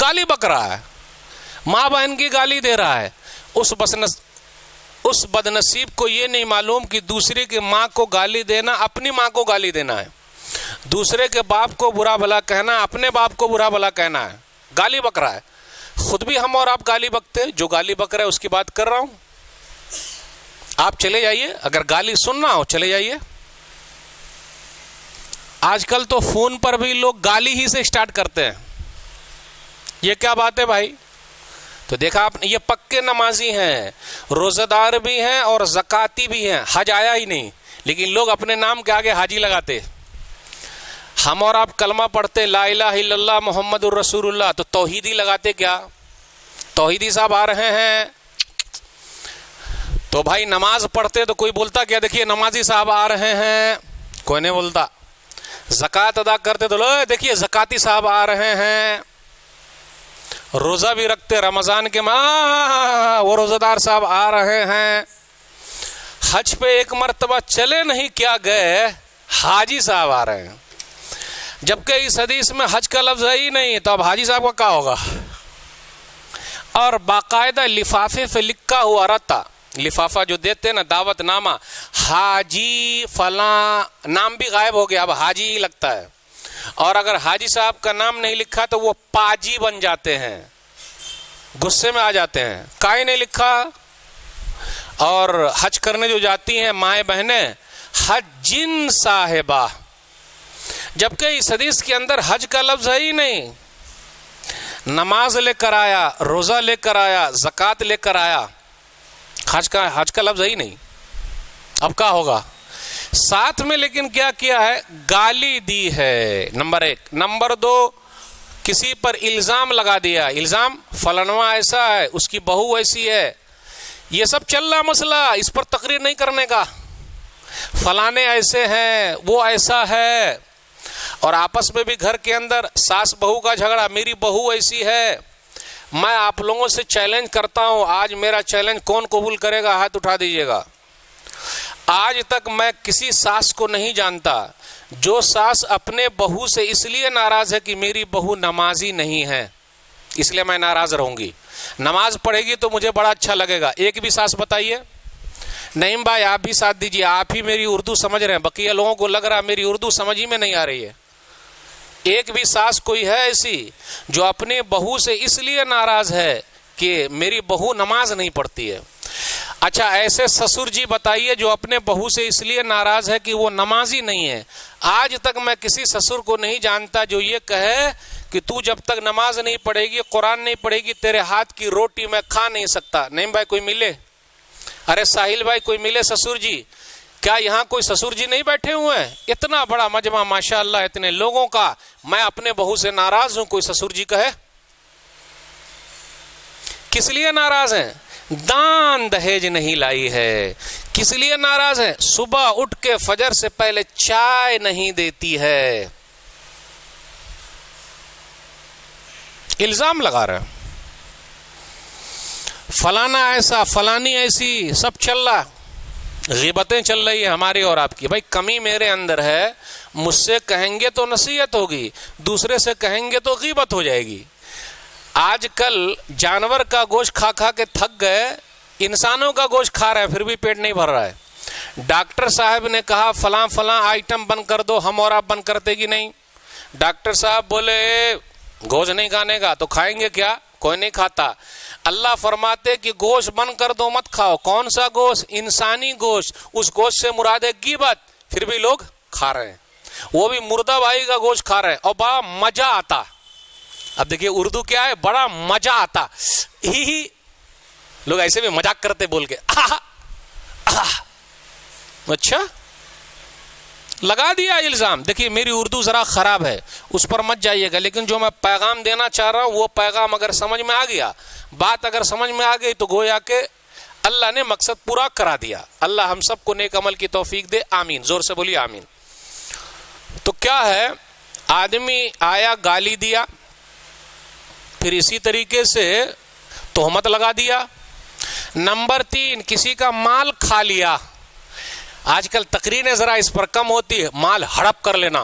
گالی بک رہا ہے، ماں بہن کی گالی دے رہا ہے۔ اس بدنصیب کو یہ نہیں معلوم کہ دوسرے کی ماں کو گالی دینا اپنی ماں کو گالی دینا ہے، دوسرے کے باپ کو برا بھلا کہنا اپنے باپ کو برا بھلا کہنا ہے۔ گالی بک رہا ہے۔ خود بھی ہم اور آپ گالی بکتے ہیں، جو گالی بک رہا ہے اس کی بات کر رہا ہوں۔ آپ چلے جائیے، اگر گالی سننا ہو چلے جائیے۔ آج کل تو فون پر بھی لوگ گالی ہی سے سٹارٹ کرتے ہیں۔ یہ کیا بات ہے بھائی؟ تو تو دیکھا آپ نے یہ پکے نمازی ہیں, روزہ دار بھی ہیں اور زکاتی بھی ہیں, حج آیا ہی نہیں لیکن لوگ اپنے نام کے آگے حاجی لگاتے. ہم اور آپ کلمہ پڑھتے لا الہ الا اللہ محمد الرسول اللہ, تو توحیدی لگاتے کیا؟ توحیدی صاحب آ رہے ہیں تو بھائی نماز پڑھتے تو کوئی بولتا کیا دیکھیے نمازی صاحب آ رہے ہیں؟ کوئی نہیں بولتا. زکوٰۃ ادا کرتے تو لو دیکھیے زکاتی صاحب آ رہے ہیں. روزہ بھی رکھتے رمضان کے ماہ, وہ روزہ دار صاحب آ رہے ہیں. حج پہ ایک مرتبہ چلے نہیں کیا گئے, حاجی صاحب آ رہے ہیں. جبکہ اس حدیث میں حج کا لفظ ہے ہی نہیں, تو اب حاجی صاحب کا کیا ہوگا؟ اور باقاعدہ لفافے پہ لکھا ہوا رہتا, لفافہ جو دیتے نا دعوت نامہ, حاجی فلاں, نام بھی غائب ہو گیا, اب حاجی ہی لگتا ہے. اور اگر حاجی صاحب کا نام نہیں لکھا تو وہ پاجی بن جاتے ہیں, غصے میں آ جاتے ہیں, کائیں نہیں لکھا. اور حج کرنے جو جاتی ہیں مائیں بہنیں, حجن صاحبہ, جبکہ اس حدیث کے اندر حج کا لفظ ہے ہی نہیں. نماز لے کر آیا, روزہ لے کر آیا, زکوٰۃ لے کر آیا, حج کا لفظ ہے ہی نہیں. اب کیا ہوگا؟ ساتھ میں لیکن کیا کیا ہے؟ گالی دی ہے, نمبر 1. نمبر 2, کسی پر الزام لگا دیا, الزام فلانوا ایسا ہے, اس کی بہو ایسی ہے. یہ سب چل رہا مسئلہ, اس پر تقریر نہیں کرنے کا. فلانے ایسے ہیں, وہ ایسا ہے. اور آپس میں بھی گھر کے اندر ساس بہو کا جھگڑا, میری بہو ایسی ہے. میں آپ لوگوں سے چیلنج کرتا ہوں, آج میرا چیلنج کون قبول کرے گا؟ ہاتھ اٹھا دیجیے گا. آج تک میں کسی ساس کو نہیں جانتا جو ساس اپنے بہو سے اس لیے ناراض ہے کہ میری بہو نمازی نہیں ہے, اس لیے میں ناراض رہوں گی. نماز پڑھے گی تو مجھے بڑا اچھا لگے گا. ایک بھی ساس بتائیے. نعیم بھائی آپ بھی ساتھ دیجیے, آپ ہی میری اردو سمجھ رہے ہیں, بقیہ لوگوں کو لگ رہا میری اردو سمجھ ہی میں نہیں آ رہی ہے. ایک بھی ساس کوئی ہے ایسی جو اپنے بہو سے اس لیے ناراض ہے کہ میری بہو نماز نہیں پڑھتی ہے؟ اچھا ایسے سسر جی بتائیے جو اپنے بہو سے اس لیے ناراض ہے کہ وہ نمازی نہیں ہے. آج تک میں کسی سسر کو نہیں جانتا جو یہ کہے کہ تو جب تک نماز نہیں پڑھے گی, قرآن نہیں پڑھے گی, تیرے ہاتھ کی روٹی میں کھا نہیں سکتا. نعیم بھائی کوئی ملے؟ ارے ساحل بھائی کوئی ملے سسر جی؟ کیا یہاں کوئی سسر جی نہیں بیٹھے ہوئے ہیں؟ اتنا بڑا مجمع ماشاءاللہ اتنے لوگوں کا, میں اپنے بہو سے ناراض ہوں, کوئی سسر جی کہے؟ کس لیے ناراض ہیں؟ دان دہیج نہیں لائی ہے. کس لیے ناراض ہیں؟ صبح اٹھ کے فجر سے پہلے چائے نہیں دیتی ہے. الزام لگا رہے ہیں, فلانا ایسا, فلانی ایسی, سب چل رہا, غیبتیں چل رہی ہے ہماری اور آپ کی. بھائی کمی میرے اندر ہے, مجھ سے کہیں گے تو نصیحت ہوگی, دوسرے سے کہیں گے تو غیبت ہو جائے گی. آج کل جانور کا گوشت کھا کھا کے تھک گئے, انسانوں کا گوشت کھا رہے ہیں پھر بھی پیٹ نہیں بھر رہا ہے. ڈاکٹر صاحب نے کہا فلاں فلاں آئٹم بند کر دو, ہم اور آپ بند کرتے کہ نہیں؟ ڈاکٹر صاحب بولے گوشت نہیں کھانے کا, تو کھائیں گے کیا؟ کوئی نہیں کھاتا. اللہ فرماتے کہ گوشت بند کر دو, مت کھاؤ. کون سا گوشت؟ انسانی گوشت. اس گوشت سے مراد ہے غیبت, پھر بھی لوگ کھا رہے ہیں, وہ بھی مردہ بھائی کا گوشت کھا رہے ہیں, اور بڑا مزہ آتا. اب دیکھیے اردو کیا ہے, بڑا مزہ آتا. ہی لوگ ایسے بھی مذاق کرتے بول کے, اچھا لگا دیا الزام. دیکھیے میری اردو ذرا خراب ہے, اس پر مت جائیے گا, لیکن جو میں پیغام دینا چاہ رہا ہوں وہ پیغام اگر سمجھ میں آ گیا, بات اگر سمجھ میں آ گئی, تو گویا کہ اللہ نے مقصد پورا کرا دیا. اللہ ہم سب کو نیک عمل کی توفیق دے, آمین. زور سے بولیے آمین. تو کیا ہے, آدمی آیا گالی دیا, پھر اسی طریقے سے تہمت لگا دیا. نمبر 3, کسی کا مال کھا لیا. آج کل تقریریں ذرا اس پر کم ہوتی ہے, مال ہڑپ کر لینا.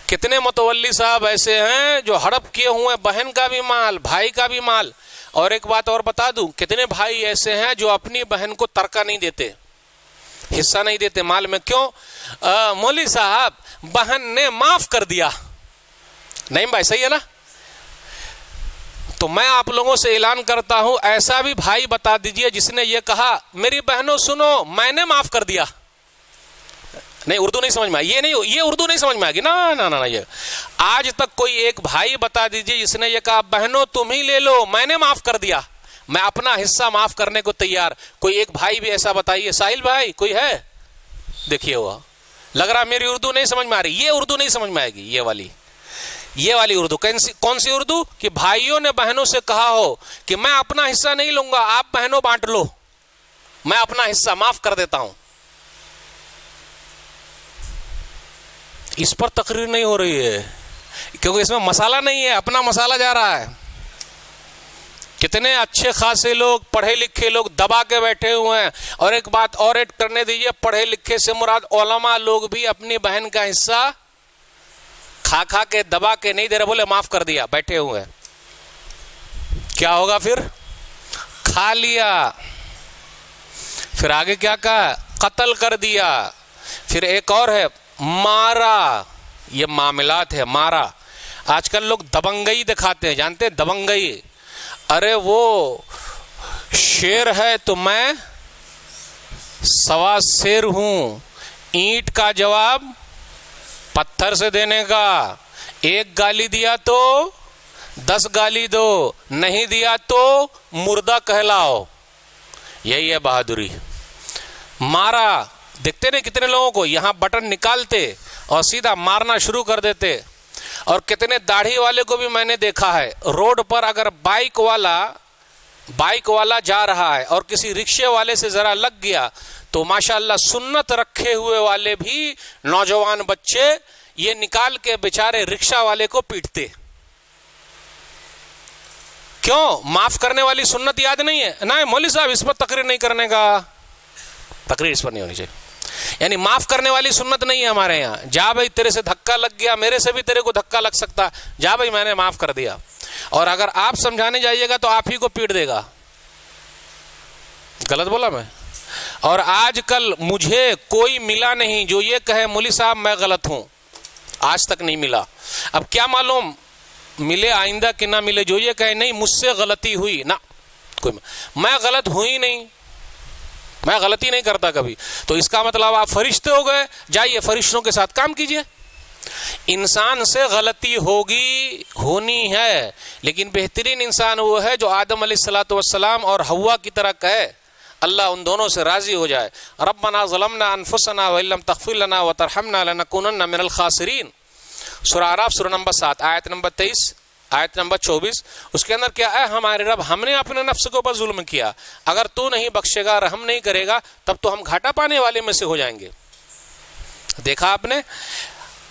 کتنے متولی صاحب ایسے ہیں جو ہڑپ کیے ہوئے, بہن کا بھی مال, بھائی کا بھی مال. اور ایک بات اور بتا دوں, کتنے بھائی ایسے ہیں جو اپنی بہن کو ترکہ نہیں دیتے, حصہ نہیں دیتے مال میں. کیوں؟ مولوی صاحب بہن نے معاف کر دیا. نہیں بھائی صحیح ہے نا؟ تو میں آپ لوگوں سے اعلان کرتا ہوں, ایسا بھی بھائی بتا دیجئے جس نے یہ کہا میری بہنوں سنو میں نے معاف کر دیا. نہیں اردو نہیں سمجھ میں آئی, یہ اردو نہیں سمجھ میں آئے گی نا. یہ آج تک کوئی ایک بھائی بتا دیجئے جس نے یہ کہا بہنوں تم ہی لے لو میں نے معاف کر دیا. میں اپنا حصہ معاف کرنے کو تیار. کوئی ایک بھائی بھی ایسا بتائیے. ساحل بھائی کوئی ہے؟ دیکھیے ہوا لگ رہا میری اردو نہیں سمجھ میں آ رہی. یہ اردو نہیں سمجھ میں آئے گی. یہ والی اردو. کون سی اردو؟ کہ بھائیوں نے بہنوں سے کہا ہو کہ میں اپنا حصہ نہیں لوں گا, آپ بہنوں بانٹ لو, میں اپنا حصہ معاف کر دیتا ہوں. اس پر تقریر نہیں ہو رہی ہے کیونکہ اس میں مسالہ نہیں ہے, اپنا مسالہ جا رہا ہے. کتنے اچھے خاصے لوگ, پڑھے لکھے لوگ دبا کے بیٹھے ہوئے ہیں. اور ایک بات اور ایڈ کرنے دیجئے, پڑھے لکھے سے مراد علماء لوگ بھی اپنی بہن کا حصہ کھا کے دبا کے نہیں دے رہے, بولے معاف کر دیا, بیٹھے ہوئے. کیا ہوگا پھر؟ کھا لیا, پھر آگے کیا کہا؟ قتل کر دیا. پھر ایک اور ہے مارا. یہ معاملات ہے مارا. آج کل لوگ دبنگئی دکھاتے ہیں, جانتے ہیں دبنگئی؟ ارے وہ شیر ہے تو میں سوا شیر ہوں. اینٹ کا جواب پتھر سے دینے کا. ایک گالی دیا تو 10 گالی دو, نہیں دیا تو مردہ کہلاؤ. یہی ہے بہادری. مارا. دیکھتے نہیں کتنے لوگوں کو یہاں بٹن نکالتے اور سیدھا مارنا شروع کر دیتے. اور کتنے داڑھی والے کو بھی میں نے دیکھا ہے, روڈ پر اگر بائک والا جا رہا ہے اور کسی رکشے والے سے ذرا لگ گیا تو ماشاءاللہ سنت رکھے ہوئے والے بھی نوجوان بچے یہ نکال کے بیچارے رکشہ والے کو پیٹتے. کیوں؟ معاف کرنے والی سنت یاد نہیں ہے. نہیں مولوی صاحب اس پر تقریر نہیں کرنے کا, تقریر اس پر نہیں ہونی چاہیے. یعنی معاف کرنے والی سنت نہیں ہے ہمارے یہاں. جا بھائی تیرے سے دھکا لگ گیا, میرے سے بھی تیرے کو دھکا لگ سکتا, جا بھائی میں نے معاف کر دیا. اور اگر آپ سمجھانے جائیے گا تو آپ ہی کو پیٹ دے گا. غلط بولا میں؟ اور آج کل مجھے کوئی ملا نہیں جو یہ کہے مولوی صاحب میں غلط ہوں, آج تک نہیں ملا. اب کیا معلوم ملے آئندہ کہ نہ ملے. جو یہ کہے نہیں مجھ سے غلطی ہوئی, نہ کوئی میں غلط ہوئی نہیں, میں غلطی نہیں کرتا کبھی. تو اس کا مطلب آپ فرشتے ہو گئے, جائیے فرشتوں کے ساتھ کام کیجئے. انسان سے غلطی ہوگی, ہونی ہے, لیکن بہترین انسان وہ ہے جو آدم علیہ الصلوۃ والسلام اور حوا کی طرح کہے اللہ ان دونوں سے راضی ہو جائے, ربنا ظلمنا انفسنا وان لم تغفر لنا وترحمنا لنکونن من الخاسرین. سورہ اعراف سورہ نمبر 7 آیت نمبر 23 آیت نمبر 24. اس کے اندر کیا ہے؟ ہمارے رب ہم نے اپنے نفس کے اوپر ظلم کیا, اگر تو نہیں بخشے گا, رحم نہیں کرے گا, تب تو ہم گھاٹا پانے والے میں سے ہو جائیں گے. دیکھا آپ نے,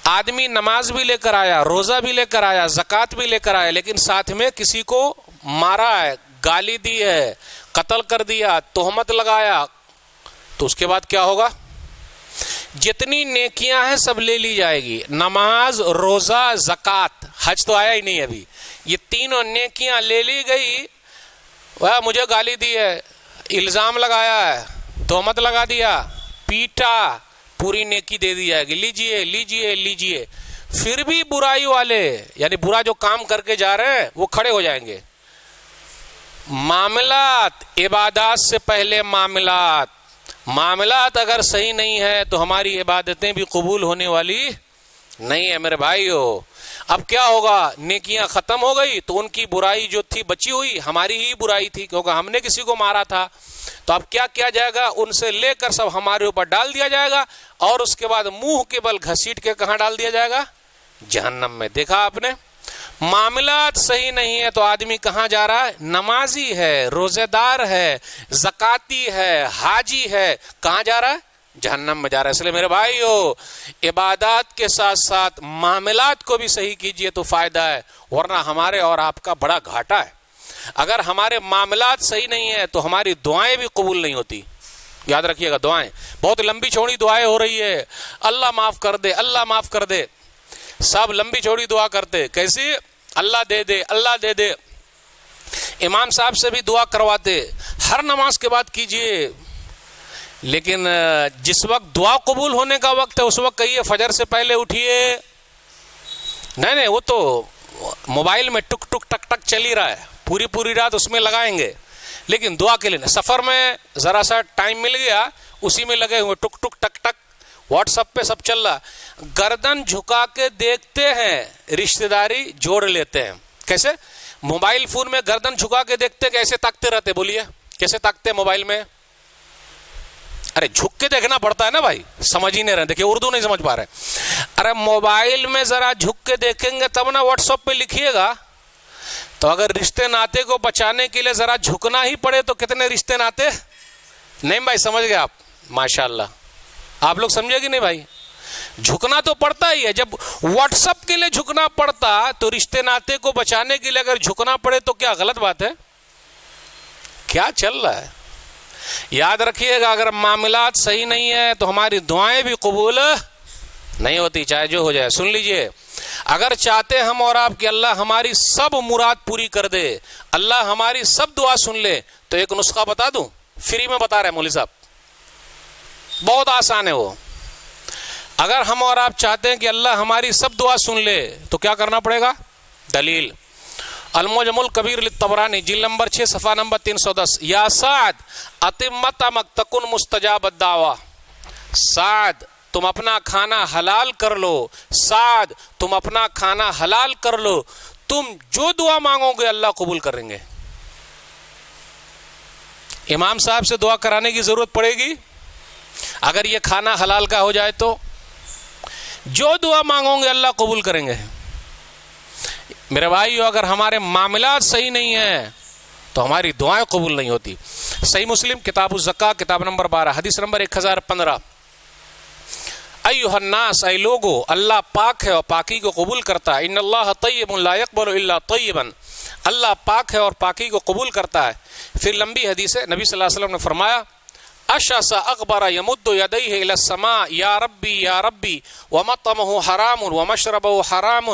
آدمی نماز بھی لے کر آیا, روزہ بھی لے کر آیا, زکوٰۃ بھی لے کر آیا, لیکن ساتھ میں کسی کو مارا ہے, گالی دی ہے, قتل کر دیا, تہمت لگایا, تو اس کے بعد کیا ہوگا؟ جتنی نیکیاں ہیں سب لے لی جائے گی. نماز, روزہ, زکوٰۃ, حج تو آیا ہی نہیں ابھی, یہ تینوں نیکیاں لے لی گئی. وہ مجھے گالی دی ہے, الزام لگایا ہے, تہمت لگا دیا, پیٹا, پوری نیکی دے دی جائے گی. لیجئے لیجئے لیجئے. پھر بھی برائی والے یعنی برا جو کام کر کے جا رہے ہیں وہ کھڑے ہو جائیں گے. معاملات, عبادات سے پہلے معاملات اگر صحیح نہیں ہے تو ہماری عبادتیں بھی قبول ہونے والی نہیں ہے میرے بھائیو. اب کیا ہوگا؟ نیکیاں ختم ہو گئی تو ان کی برائی جو تھی بچی ہوئی ہماری ہی برائی تھی, کیونکہ ہم نے کسی کو مارا تھا. تو اب کیا کیا جائے گا؟ ان سے لے کر سب ہمارے اوپر ڈال دیا جائے گا, اور اس کے بعد منہ کے بل گھسیٹ کے کہاں ڈال دیا جائے گا؟ جہنم میں. دیکھا آپ نے, معاملات صحیح نہیں ہے تو آدمی کہاں جا رہا ہے؟ نمازی ہے, روزے دار ہے, زکاتی ہے, حاجی ہے, کہاں جا رہا ہے؟ جہنم میں جا رہا ہے. اس لیے میرے بھائیو, عبادات کے ساتھ ساتھ معاملات کو بھی صحیح کیجئے تو فائدہ ہے, ورنہ ہمارے اور آپ کا بڑا گھاٹا ہے. اگر ہمارے معاملات صحیح نہیں ہے تو ہماری دعائیں بھی قبول نہیں ہوتی. یاد رکھیے گا, دعائیں بہت لمبی چوڑی دعائیں ہو رہی ہے, اللہ معاف کر دے, اللہ معاف کر دے. سب لمبی چوڑی دعا کرتے, کیسی؟ اللہ دے دے, اللہ دے دے. امام صاحب سے بھی دعا کرواتے, ہر نماز کے بعد کیجئے, لیکن جس وقت دعا قبول ہونے کا وقت ہے اس وقت کہیے فجر سے پہلے اٹھیے. نہیں, وہ تو موبائل میں ٹک ٹک ٹک ٹک چل ہی رہا ہے, پوری رات اس میں لگائیں گے, لیکن دعا کے لیے سفر میں ذرا سا ٹائم مل گیا اسی میں لگے ہوئے, ٹک ٹک ٹک ٹک, واٹس ایپ پہ سب چل رہا. گردن جھکا کے دیکھتے ہیں, رشتہ داری جوڑ لیتے ہیں. کیسے؟ موبائل فون میں گردن جھکا کے دیکھتے کہ ایسے تاکتے رہتے؟ بولیے کیسے تاکتے موبائل میں؟ ارے جھک کے دیکھنا پڑتا ہے نا بھائی, سمجھ ہی نہیں رہے. دیکھیے اردو نہیں سمجھ پا رہے. ارے موبائل میں ذرا جھک کے دیکھیں گے تب نا واٹس ایپ پہ لکھیے گا. تو اگر رشتے ناتے کو بچانے کے لیے ذرا جھکنا ہی پڑے تو کتنے رشتے ناتے نہیں بھائی, سمجھ گئے آپ؟ ماشاءاللہ آپ لوگ سمجھے کہ نہیں بھائی؟ جھکنا تو پڑتا ہی ہے. جب واٹس ایپ کے لیے جھکنا پڑتا تو رشتے ناتے کو بچانے کے لیے اگر جھکنا پڑے تو کیا غلط بات ہے؟ کیا چل رہا ہے؟ یاد رکھیے گا, اگر معاملات صحیح نہیں ہے تو ہماری دعائیں بھی قبول نہیں ہوتی, چاہے جو ہو جائے. سن لیجئے, اگر چاہتے ہم اور آپ کہ اللہ ہماری سب مراد پوری کر دے, اللہ ہماری سب دعا سن لے, تو ایک نسخہ بتا دوں, فری میں بتا رہے ہیں مولوی صاحب, بہت آسان ہے وہ. اگر ہم اور آپ چاہتے ہیں کہ اللہ ہماری سب دعا سن لے تو کیا کرنا پڑے گا؟ دلیل المعجم الکبیر للطبرانی جلد نمبر 6 صفحہ نمبر 310. یا سعد اتم مطعمک تکن مستجاب الدعوہ. سعد تم اپنا کھانا حلال کر لو, سعد تم اپنا کھانا حلال کر لو, تم جو دعا مانگو گے اللہ قبول کریں گے. امام صاحب سے دعا کرانے کی ضرورت پڑے گی اگر یہ کھانا حلال کا ہو جائے تو؟ جو دعا مانگو گے اللہ قبول کریں گے. میرے بھائیو, اگر ہمارے معاملات صحیح نہیں ہیں تو ہماری دعائیں قبول نہیں ہوتی. صحیح مسلم کتاب الزکاة کتاب نمبر 12 حدیث نمبر 1015. ایھا الناس, اے لوگو, اللہ پاک ہے اور پاکی کو قبول کرتا ہے. ان اللہ طیب لا یقبل الا طیبا, اللہ پاک ہے اور پاکی کو قبول کرتا ہے. پھر لمبی حدیث ہے, نبی صلی اللہ علیہ وسلم نے فرمایا اشعث اغبر یمد یدیہ الی السماء یا ربی یا ربی ومطعمہ حرام ومشربہ حرام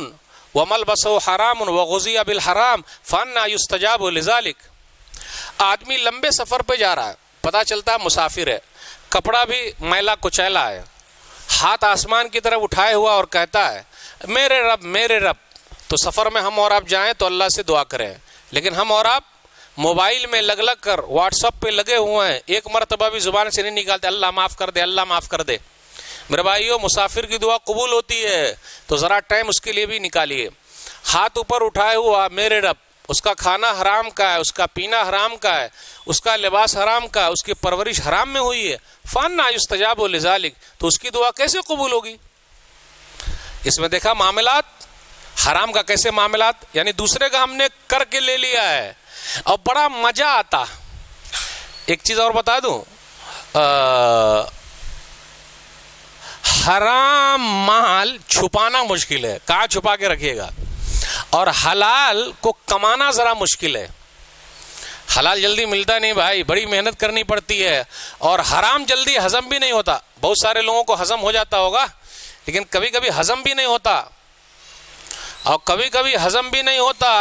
وملبسہ حرام وغذی بالحرام فانا یستجاب لذلک. آدمی لمبے سفر پہ جا رہا ہے, پتہ چلتا ہے مسافر ہے, کپڑا بھی میلا کچیلا ہے, ہاتھ آسمان کی طرف اٹھائے ہوا اور کہتا ہے میرے رب میرے رب. تو سفر میں ہم اور آپ جائیں تو اللہ سے دعا کریں, لیکن ہم اور آپ موبائل میں لگ کر واٹس ایپ پہ لگے ہوئے ہیں, ایک مرتبہ بھی زبان سے نہیں نکالتے اللہ معاف کر دے اللہ معاف کر دے. میرے بھائیو, مسافر کی دعا قبول ہوتی ہے تو ذرا ٹائم اس کے لیے بھی نکالیے. ہاتھ اوپر اٹھائے ہوا میرے رب, اس کا کھانا حرام کا ہے, اس کا پینا حرام کا ہے, اس کا لباس حرام کا ہے, اس کی پرورش حرام میں ہوئی ہے, فانا یستجاب لذلک, تو اس کی دعا کیسے قبول ہوگی؟ اس میں دیکھا معاملات حرام کا کیسے معاملات, یعنی دوسرے کا ہم نے کر کے لے لیا ہے اور بڑا مزہ آتا. ایک چیز اور بتا دوں, حرام مال چھپانا مشکل ہے, کہاں چھپا کے رکھیے گا, اور حلال کو کمانا ذرا مشکل ہے. حلال جلدی ملتا نہیں بھائی, بڑی محنت کرنی پڑتی ہے, اور حرام جلدی ہضم بھی نہیں ہوتا. بہت سارے لوگوں کو ہضم ہو جاتا ہوگا لیکن کبھی کبھی ہضم بھی نہیں ہوتا, اور کبھی کبھی ہضم بھی نہیں ہوتا,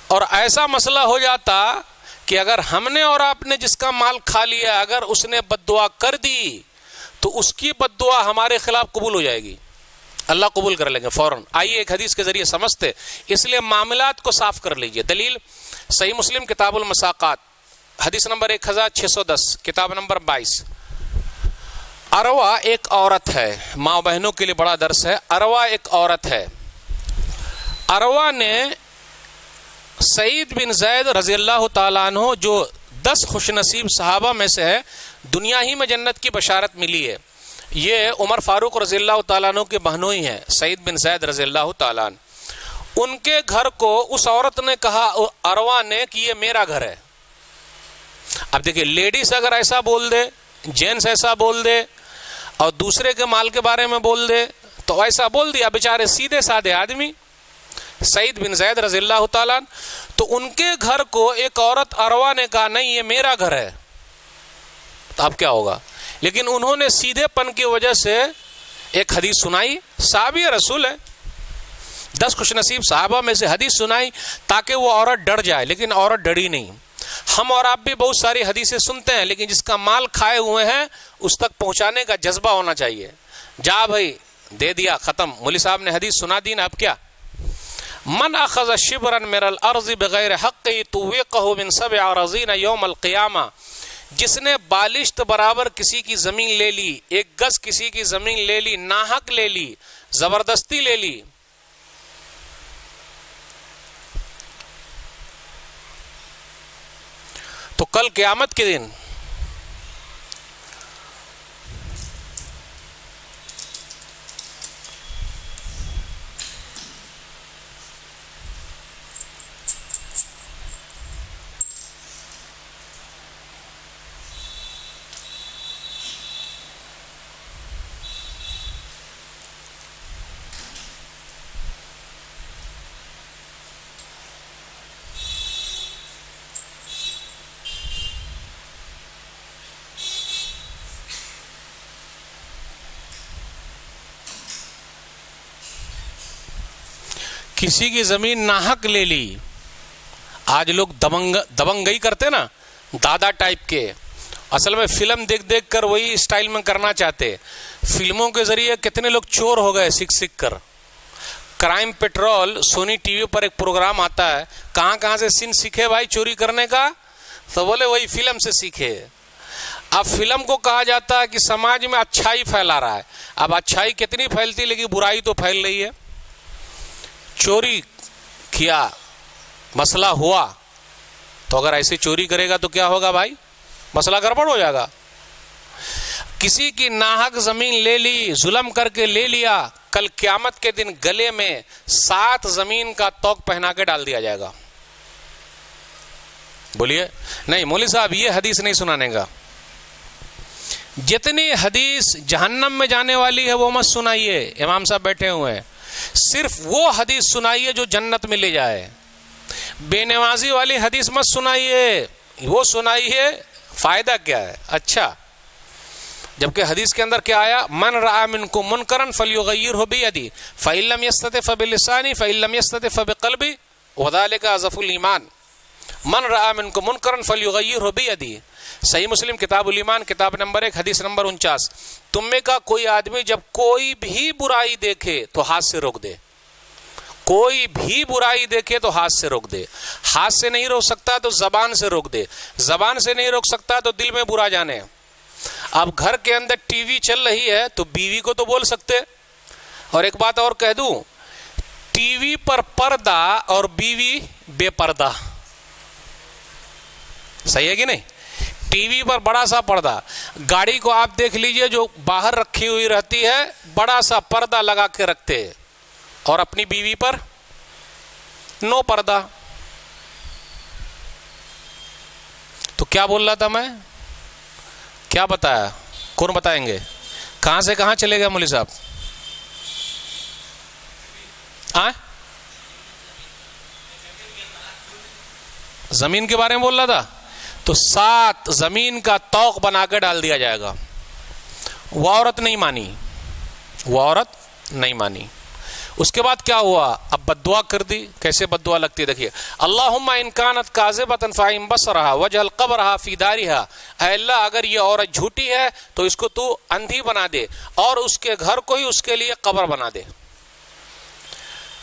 اور ایسا مسئلہ ہو جاتا کہ اگر ہم نے اور آپ نے جس کا مال کھا لیا اگر اس نے بد دعا کر دی تو اس کی بد دعا ہمارے خلاف قبول ہو جائے گی, اللہ قبول کر لیں گے فوراً. آئیے ایک حدیث کے ذریعے سمجھتے, اس لیے معاملات کو صاف کر لیجئے. دلیل صحیح مسلم کتاب المساقات حدیث نمبر 1610 کتاب نمبر 22. اروا ایک عورت ہے, ماں بہنوں کے لیے بڑا درس ہے. اروا ایک عورت ہے. اروا نے سعید بن زید رضی اللہ تعالیٰ عنہ جو 10 خوش نصیب صحابہ میں سے ہے, دنیا ہی میں جنت کی بشارت ملی ہے. یہ عمر فاروق رضی اللہ تعالیٰ عنہ کے بہنوئی ہیں, سعید بن زید رضی اللہ تعالیٰ عنہ. ان کے گھر کو اس عورت نے کہا, اروا نے, کہ یہ میرا گھر ہے. اب دیکھیں, لیڈیز اگر ایسا بول دے, جینس ایسا بول دے اور دوسرے کے مال کے بارے میں بول دے تو ایسا بول دیا, بیچارے سیدھے سادے آدمی سعید بن زید رضی اللہ تعالیٰ. تو ان کے گھر کو ایک عورت اروا نے کہا نہیں یہ میرا گھر ہے, تو اب کیا ہوگا؟ لیکن انہوں نے سیدھے پن کی وجہ سے ایک حدیث سنائی, صحابی رسول ہے, 10 خوش نصیب صحابہ میں سے حدیث سنائی تاکہ وہ عورت ڈر جائے, لیکن عورت ڈری نہیں. ہم اور آپ بھی بہت ساری حدیثیں سنتے ہیں لیکن جس کا مال کھائے ہوئے ہیں اس تک پہنچانے کا جذبہ ہونا چاہیے. جا بھائی دے دیا, ختم. مولوی صاحب نے حدیث سنا دی نا, اب کیا؟ من اخذ شبرا من الارض بغیر حق توقه من 7 اراضین یوم القیامہ, جس نے بالشت برابر کسی کی زمین لے لی, 1 گز کسی کی زمین لے لی, ناحق لے لی, زبردستی لے لی, کل قیامت کے دن کسی کی زمین ناحق لے لی. آج لوگ دبنگئی کرتے نا، دادا ٹائپ کے، اصل میں فلم دیکھ دیکھ کر وہی اسٹائل میں کرنا چاہتے. فلموں کے ذریعے کتنے لوگ چور ہو گئے سیکھ کر. کرائم پیٹرول سونی ٹی وی پر ایک پروگرام آتا ہے، کہاں کہاں سے سن سیکھے بھائی چوری کرنے کا؟ تو بولے وہی فلم سے سیکھے. اب فلم کو کہا جاتا ہے کہ سماج میں اچھائی پھیلا رہا ہے. اب اچھائی کتنی پھیلتی، لیکن برائی تو پھیل رہی ہے. چوری کیا، مسئلہ ہوا، تو اگر ایسے چوری کرے گا تو کیا ہوگا بھائی؟ مسئلہ گڑبڑ ہو جائے گا. کسی کی ناحق زمین لے لی، ظلم کر کے لے لیا، کل قیامت کے دن گلے میں 7 زمین کا توق پہنا کے ڈال دیا جائے گا. بولیے نہیں مولوی صاحب یہ حدیث نہیں سنانے گا. جتنی حدیث جہنم میں جانے والی ہے وہ مت سنائیے. امام صاحب بیٹھے ہوئے ہیں، صرف وہ حدیث سنائیے جو جنت میں لے جائے. بے نمازی والی حدیث مت سنائیے، وہ سنائیے فائدہ کیا ہے. اچھا، جبکہ حدیث کے اندر کیا آیا؟ من رأى منکم منکرا فلیغیرہ بیدی فإن لم یستطع فبلسانہ فإن لم یستطع فبقلبہ وذلک اضعف الایمان. من رأى منکم منکرا فلیغیرہ بیدی. صحیح مسلم کتاب الایمان کتاب نمبر 1 حدیث نمبر 49. تم میں کا کوئی آدمی جب کوئی بھی برائی دیکھے تو ہاتھ سے روک دے. کوئی بھی برائی دیکھے تو ہاتھ سے روک دے. ہاتھ سے نہیں روک سکتا تو زبان سے روک دے. زبان سے نہیں روک سکتا تو دل میں برا جانے. اب گھر کے اندر ٹی وی چل رہی ہے تو بیوی کو تو بول سکتے. اور ایک بات اور کہہ دوں، ٹی وی پر پردہ اور بیوی بے پردہ. صحیح ہے کہ نہیں؟ ٹی وی پر بڑا سا پردہ، گاڑی کو آپ دیکھ لیجئے جو باہر رکھی ہوئی رہتی ہے بڑا سا پردہ لگا کے رکھتے، اور اپنی بیوی پر نو پردہ. تو کیا بول رہا تھا میں؟ کیا بتایا؟ کون بتائیں گے؟ کہاں سے کہاں چلے گئے مولوی صاحب؟ زمین کے بارے میں بول رہا تھا. تو 7 زمین کا توق بنا کے ڈال دیا جائے گا. وہ عورت نہیں مانی، وہ عورت نہیں مانی. اس کے بعد کیا ہوا؟ اب بددعا کر دی. کیسے بددعا لگتی ہے دیکھیے، اللہم ان کانت کاذبۃ فإن بصرھا واجعل قبرھا فی دارھا. اے اللہ اگر یہ عورت جھوٹی ہے تو اس کو تو اندھی بنا دے اور اس کے گھر کو ہی اس کے لیے قبر بنا دے.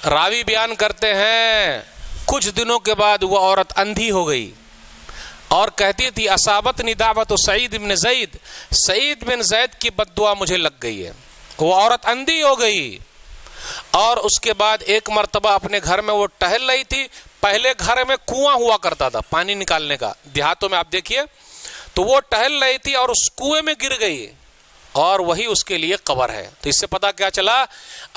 راوی بیان کرتے ہیں کچھ دنوں کے بعد وہ عورت اندھی ہو گئی اور کہتی تھی اصابتنی دعوت سعید بن زید، سعید بن زید کی بددعا مجھے لگ گئی ہے. وہ عورت اندھی ہو گئی. اور اس کے بعد ایک مرتبہ اپنے گھر میں وہ ٹہل رہی تھی. پہلے گھر میں کنواں ہوا کرتا تھا پانی نکالنے کا، دیہاتوں میں آپ دیکھیے. تو وہ ٹہل رہی تھی اور اس کنویں میں گر گئی اور وہی اس کے لیے قبر ہے. تو اس سے پتا کیا چلا؟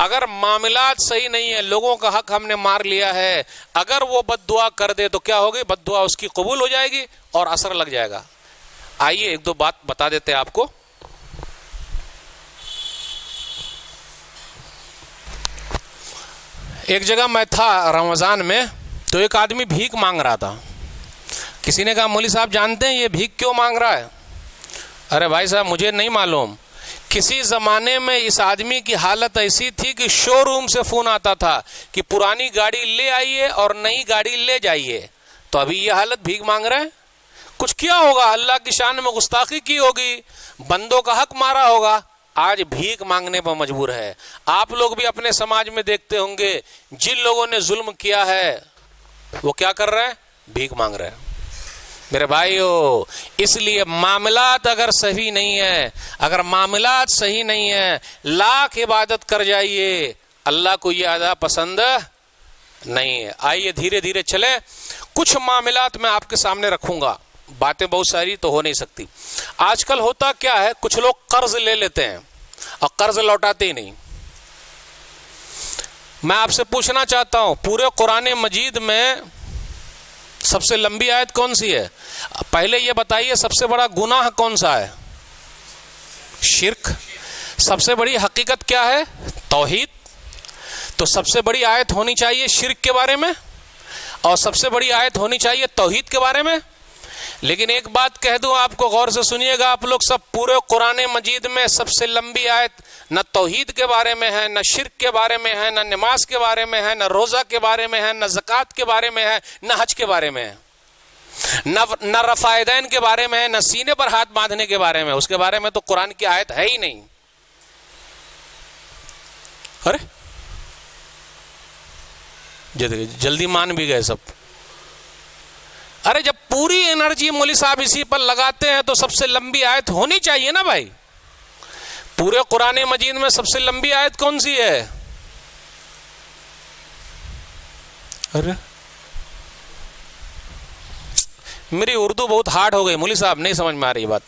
اگر معاملات صحیح نہیں ہے، لوگوں کا حق ہم نے مار لیا ہے، اگر وہ بددعا کر دے تو کیا ہوگی؟ بددعا اس کی قبول ہو جائے گی اور اثر لگ جائے گا. آئیے ایک دو بات بتا دیتے ہیں آپ کو. ایک جگہ میں تھا رمضان میں، تو ایک آدمی بھیک مانگ رہا تھا. کسی نے کہا مولوی صاحب جانتے ہیں یہ بھیک کیوں مانگ رہا ہے؟ ارے بھائی صاحب مجھے نہیں معلوم. کسی زمانے میں اس آدمی کی حالت ایسی تھی کہ شو روم سے فون آتا تھا کہ پرانی گاڑی لے آئیے اور نئی گاڑی لے جائیے. تو ابھی یہ حالت بھیک مانگ رہے ہیں. کچھ کیا ہوگا؟ اللہ کی شان میں گستاخی کی ہوگی، بندوں کا حق مارا ہوگا، آج بھیک مانگنے پر مجبور ہے. آپ لوگ بھی اپنے سماج میں دیکھتے ہوں گے جن لوگوں نے ظلم کیا ہے وہ کیا کر رہے ہیں؟ بھیک مانگ رہے ہیں. میرے بھائیو، اس لیے معاملات اگر صحیح نہیں ہے، اگر معاملات صحیح نہیں ہے، لاکھ عبادت کر جائیے، اللہ کو یہ ادا پسند نہیں ہے. آئیے دھیرے دھیرے چلیں. کچھ معاملات میں آپ کے سامنے رکھوں گا. باتیں بہت ساری تو ہو نہیں سکتی. آج کل ہوتا کیا ہے, کچھ لوگ قرض لے لیتے ہیں اور قرض لوٹاتے ہی نہیں. میں آپ سے پوچھنا چاہتا ہوں, پورے قرآن مجید میں سب سے لمبی آیت کون سی ہے؟ پہلے یہ بتائیے سب سے بڑا گناہ کون سا ہے؟ شرک. سب سے بڑی حقیقت کیا ہے؟ توحید. تو سب سے بڑی آیت ہونی چاہیے شرک کے بارے میں, اور سب سے بڑی آیت ہونی چاہیے توحید کے بارے میں. لیکن ایک بات کہہ دوں آپ کو, غور سے سنیے گا آپ لوگ سب, پورے قرآن مجید میں سب سے لمبی آیت نہ توحید کے بارے میں ہے, نہ شرک کے بارے میں ہے, نہ نماز کے بارے میں ہے, نہ روزہ کے بارے میں ہے, نہ زکوٰۃ کے بارے میں ہے, نہ حج کے بارے میں ہے, نہ رفع یدین کے بارے میں ہے, نہ سینے پر ہاتھ باندھنے کے بارے میں. اس کے بارے میں تو قرآن کی آیت ہے ہی نہیں. ارے جلدی مان بھی گئے سب. ارے جب پوری انرجی مولوی صاحب اسی پر لگاتے ہیں تو سب سے لمبی آیت ہونی چاہیے نا بھائی. پورے قرآن مجید میں سب سے لمبی آیت کون سی ہے؟ ارے میری اردو بہت ہارڈ ہو گئی مولوی صاحب, نہیں سمجھ میں آ رہی بات.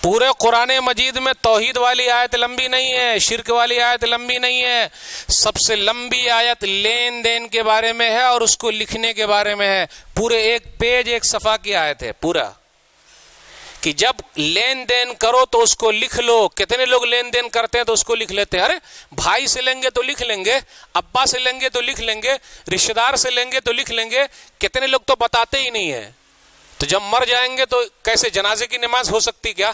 پورے قرآن مجید میں توحید والی آیت لمبی نہیں ہے, شرک والی آیت لمبی نہیں ہے. سب سے لمبی آیت لین دین کے بارے میں ہے اور اس کو لکھنے کے بارے میں ہے. پورے ایک پیج ایک صفحہ کی آیت ہے پورا, کہ جب لین دین کرو تو اس کو لکھ لو. کتنے لوگ لین دین کرتے ہیں تو اس کو لکھ لیتے ہیں. ارے بھائی سے لیں گے تو لکھ لیں گے, ابا سے لیں گے تو لکھ لیں گے, رشتہ دار سے لیں گے تو لکھ لیں گے. کتنے لوگ تو بتاتے ہی نہیں ہیں. تو جب مر جائیں گے تو کیسے جنازے کی نماز ہو سکتی کیا؟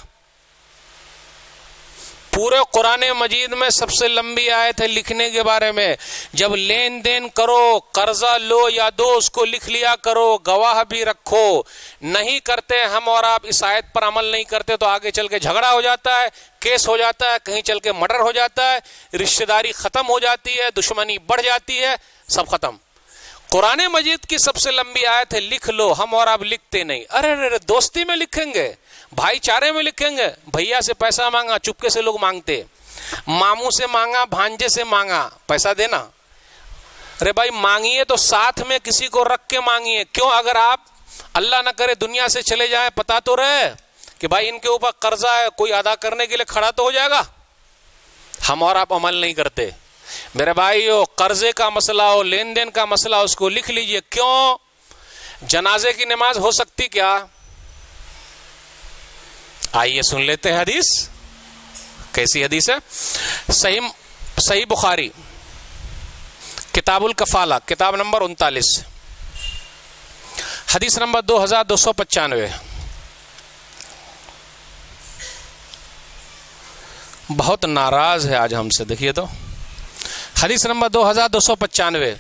پورے قرآن مجید میں سب سے لمبی آیت ہے لکھنے کے بارے میں. جب لین دین کرو, قرضہ لو یا دو, اس کو لکھ لیا کرو, گواہ بھی رکھو. نہیں کرتے ہم اور آپ, اس آیت پر عمل نہیں کرتے تو آگے چل کے جھگڑا ہو جاتا ہے, کیس ہو جاتا ہے, کہیں چل کے مرڈر ہو جاتا ہے, رشتہ داری ختم ہو جاتی ہے, دشمنی بڑھ جاتی ہے, سب ختم. قرآن مجید کی سب سے لمبی آیت ہے لکھ لو. ہم اور آپ لکھتے نہیں. ارے دوستی میں لکھیں گے, بھائی چارے میں لکھیں گے. بھیا سے پیسہ مانگا, چپکے سے لوگ مانگتے. ماموں سے مانگا, بھانجے سے مانگا, پیسہ دینا. ارے بھائی مانگیے تو ساتھ میں کسی کو رکھ کے مانگیے. کیوں؟ اگر آپ اللہ نہ کرے دنیا سے چلے جائیں, پتا تو رہے کہ بھائی ان کے اوپر قرضہ ہے, کوئی ادا کرنے کے لیے کھڑا تو ہو جائے گا. ہم اور آپ عمل نہیں کرتے. میرے بھائیو, قرضے کا مسئلہ ہو, لین دین کا مسئلہ, اس کو لکھ لیجئے. کیوں؟ جنازے کی نماز ہو سکتی کیا؟ آئیے سن لیتے ہیں حدیث. کیسی حدیث ہے؟ صحیح بخاری کتاب الکفالہ, کتاب نمبر 39, حدیث نمبر 2295. بہت ناراض ہے آج ہم سے, دیکھیے تو. حدیث نمبر 2295.